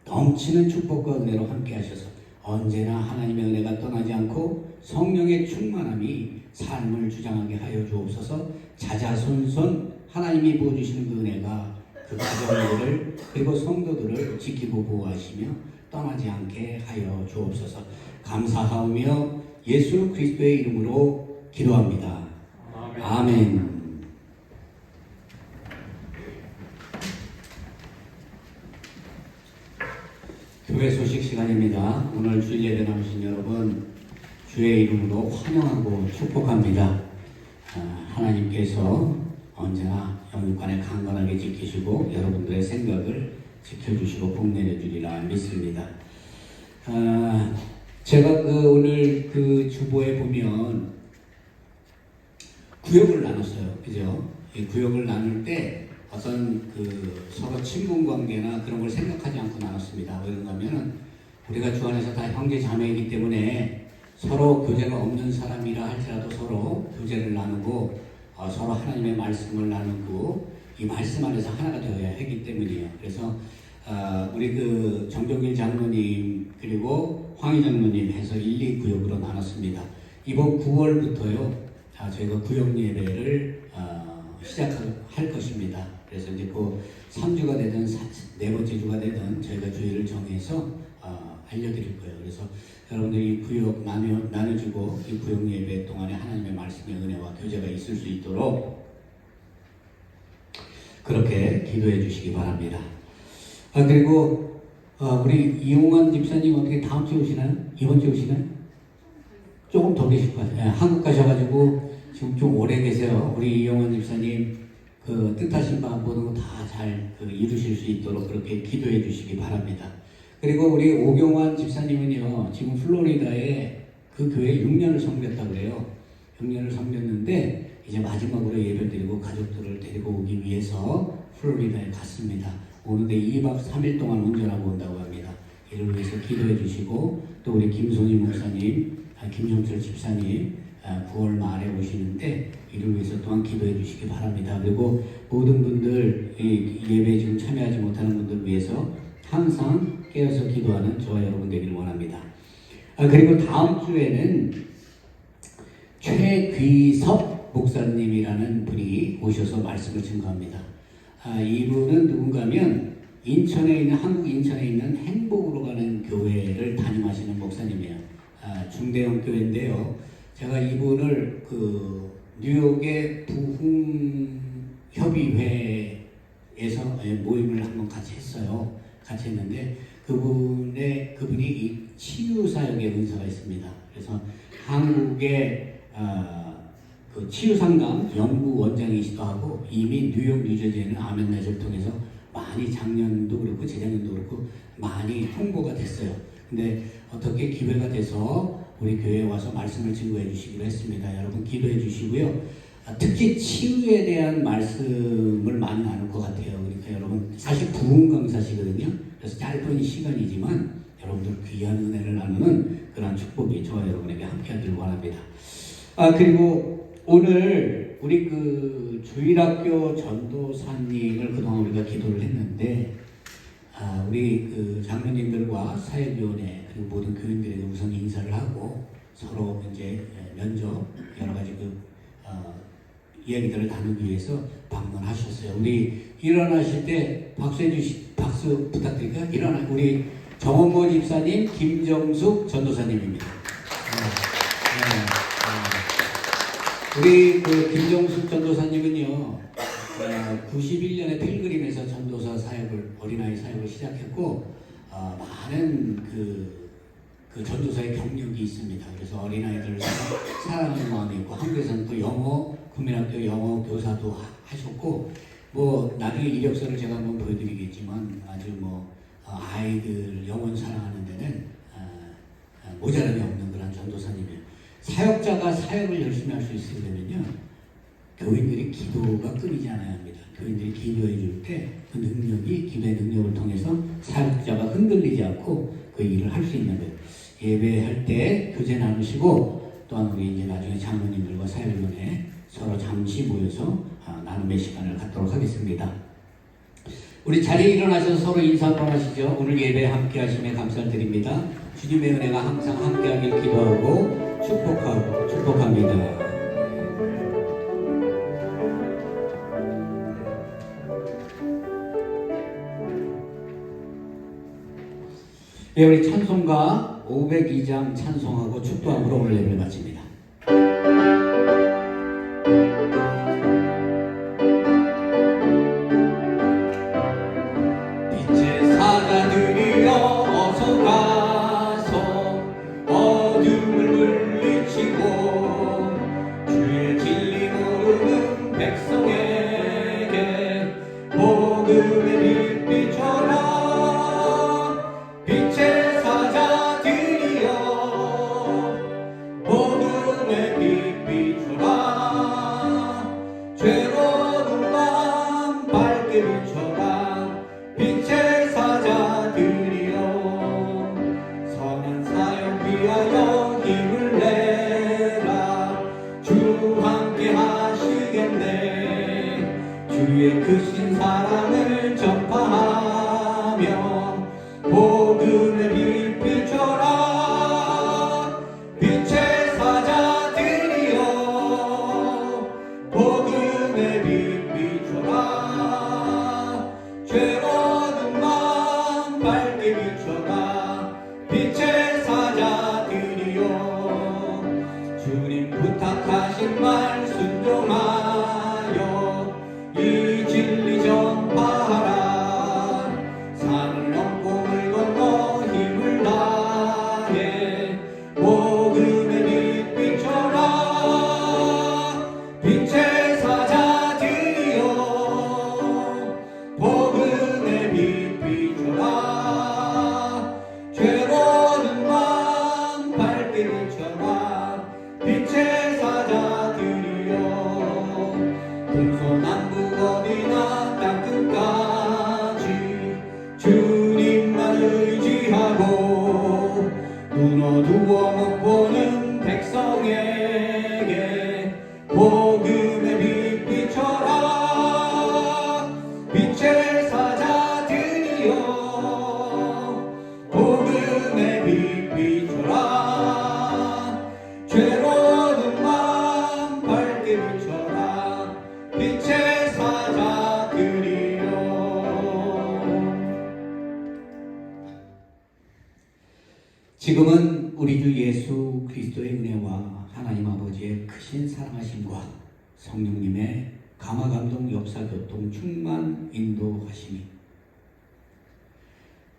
넘치는 축복과 은혜로 함께 하셔서 언제나 하나님의 은혜가 떠나지 않고 성령의 충만함이 삶을 주장하게 하여 주옵소서. 자자손손 하나님이 부어주시는 그 은혜가 그 가정들을 그리고 성도들을 지키고 보호하시며 떠나지 않게 하여 주옵소서. 감사하오며 예수 그리스도의 이름으로 기도합니다. 아멘. 아멘. 교회 소식 시간입니다. 오늘 주일 예배 나오신 여러분 주의 이름으로 환영하고 축복합니다. 하나님께서 언제나 영육간에 강건하게 지키시고 여러분들의 생각을 지켜주시고 복내려 주리라 믿습니다. 제가 오늘 그 주보에 보면 구역을 나눴어요. 그죠? 이 구역을 나눌 때 어떤 서로 친분 관계나 그런 걸 생각하지 않고 나눴습니다. 왜 그런가면은 우리가 주 안에서 다 형제 자매이기 때문에 서로 교제가 없는 사람이라 할지라도 서로 교제를 나누고 서로 하나님의 말씀을 나누고 이 말씀 안에서 하나가 되어야 하기 때문이에요. 그래서 우리 정종길 장로님 그리고 황희 장로님 해서 1, 2구역으로 나눴습니다. 이번 9월부터요 저희가 구역 예배를 시작할 것입니다. 그래서 이제 3주가 되든 4번째 주가 되든 저희가 주일을 정해서 알려드릴 거예요. 그래서 여러분들이 구역 나눠주고 이 구역 예배 동안에 하나님의 말씀의 은혜와 교제가 있을 수 있도록 그렇게 기도해 주시기 바랍니다. 그리고 우리 이용환 집사님 어떻게 다음 주에 오시나요? 이번 주에 오시나요? 조금 더 계실 것 같아요. 한국 가셔가지고 지금 좀 오래 계세요. 우리 이용환 집사님 뜻하신 바 모든 거 다 잘 이루실 수 있도록 그렇게 기도해 주시기 바랍니다. 그리고 우리 오경환 집사님은요 지금 플로리다에 그 교회 6년을 섬겼다고 그래요. 6년을 섬겼는데 이제 마지막으로 예배드리고 가족들을 데리고 오기 위해서 플로리다에 갔습니다. 오는데 2박 3일 동안 운전하고 온다고 합니다. 이를 위해서 기도해 주시고 또 우리 김송희 목사님, 김종철 집사님 9월 말에 오시는데 이를 위해서 또한 기도해 주시기 바랍니다. 그리고 모든 분들 예배에 지금 참여하지 못하는 분들 위해서 항상 깨어서 기도하는 저와 여러분 되기를 원합니다. 그리고 다음 주에는 최귀섭 목사님이라는 분이 오셔서 말씀을 증거합니다. 이분은 누군가면 한국 인천에 있는 행복으로 가는 교회를 담임하시는 목사님이에요. 중대형 교회인데요. 제가 이분을 뉴욕의 부흥협의회에서 모임을 한번 같이 했어요. 같이 했는데 그분이 이 치유사역의 은사가 있습니다. 그래서 한국의 그 치유상담 연구원장이시기도 하고 이미 뉴욕, 뉴저지에는 아멘넷을 통해서 많이 작년도 그렇고 재작년도 그렇고 많이 홍보가 됐어요. 근데 어떻게 기회가 돼서 우리 교회에 와서 말씀을 증거해 주시기로 했습니다. 여러분 기도해 주시고요. 특히 치유에 대한 말씀을 많이 나눌 것 같아요. 그러니까 여러분 사실 부흥 강사시거든요. 그래서 짧은 시간이지만 여러분들 귀한 은혜를 나누는 그런 축복이 저와 여러분에게 함께하기를 원합니다. 그리고 오늘 우리 그 주일학교 전도사님을 그동안 우리가 기도를 했는데 우리 그 장로님들과 사회위원회 그리고 모든 교인들에게 우선 인사를 하고 서로 이제 면접 여러 가지 이야기들을 나누기 위해서 방문하셨어요. 우리 일어나실 때 박수 부탁드릴까요? 우리 정원보 집사님, 김정숙 전도사님입니다. 우리 그 김정숙 전도사님은요, 91년에 필그림에서 전도사 사역을, 어린아이 사역을 시작했고, 많은 그 전도사의 경력이 있습니다. 그래서 어린아이들을 사랑하는 마음이 있고, 한국에서는 또 영어, 국민학교 영어 교사도 하셨고, 나중에 이력서를 제가 한번 보여드리겠지만, 아주 아이들 영혼 사랑하는 데는 모자람이 없는 그런 전도사님이에요. 사역자가 사역을 열심히 할 수 있으려면요, 교인들이 기도가 끊이지 않아야 합니다. 교인들이 기도해 줄 때 그 능력이 기도의 능력을 통해서 사역자가 흔들리지 않고 그 일을 할 수 있는 거예요. 예배할 때 교제 나누시고 또한 우리 이제 나중에 장로님들과 사역위원회 서로 잠시 모여서 나눔의 시간을 갖도록 하겠습니다. 우리 자리에 일어나셔서 서로 인사 한번 하시죠. 오늘 예배 함께 하심에 감사를 드립니다. 주님의 은혜가 항상 함께하길 기도하고 축복합니다. 네, 우리 찬송가 502장 찬송하고 축도함으로 오늘 예배를 마칩니다. 빛의 사자들이여 어서 가서 어둠을 물리치고 주의 진리 모르는 백성에게 복음의 빛 비춰라. 빛의 사자들이여 복음의 빛 비춰라. 죄로운 밤 밝게 비춰라. 빛의 사자들이여 선한 사역 위하여 힘을 내라. 주 함께 하시겠네. 주의 크신 사랑을 전파하며 복음의 빛 비춰라. 빛의 사자들이여 복음의 빛 비춰라. 죄로운 마음 밝게 비춰라. 빛의 사자들이여 주님 부탁하신 말 순종하여 이 진리 전파하라. 산을 넘고 물 건너 힘을 다해 복음의 빛 비춰라. 빛의 사자들이여 복음의 빛 비춰라. 죄로운 마음 밝게 비춰라. 빛의 사자들이여 동서남북 어디나 땅끝까지 주님만 의지하고 눈 어두워 못 보는 백성에게 복음의 빛 비춰라. 빛의 사자들이여 복음의 빛 비춰라. 죄로운 마음 밝게 비춰라. 빛의 사자들이여. 지금은 우리 주 예수 그리스도의 은혜와 하나님 아버지의 크신 사랑하심과 성령님의 감화감동 역사교통 충만 인도하심이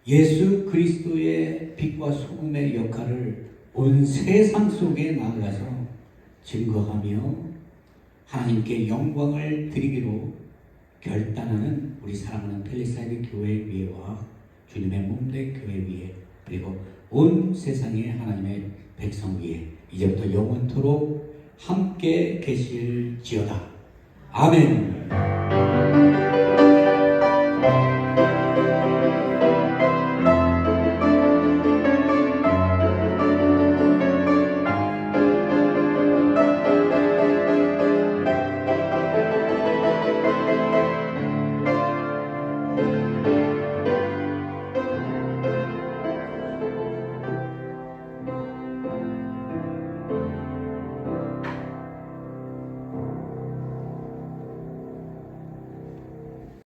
예수 그리스도의 빛과 소금의 역할을 온 세상 속에 나가서 증거하며 하나님께 영광을 드리기로 결단하는 우리 사랑하는 펠리사이드 교회 위에와 주님의 몸된 교회 위에 그리고 온 세상의 하나님의 백성 위에 이제부터 영원토록 함께 계실지어다. 아멘.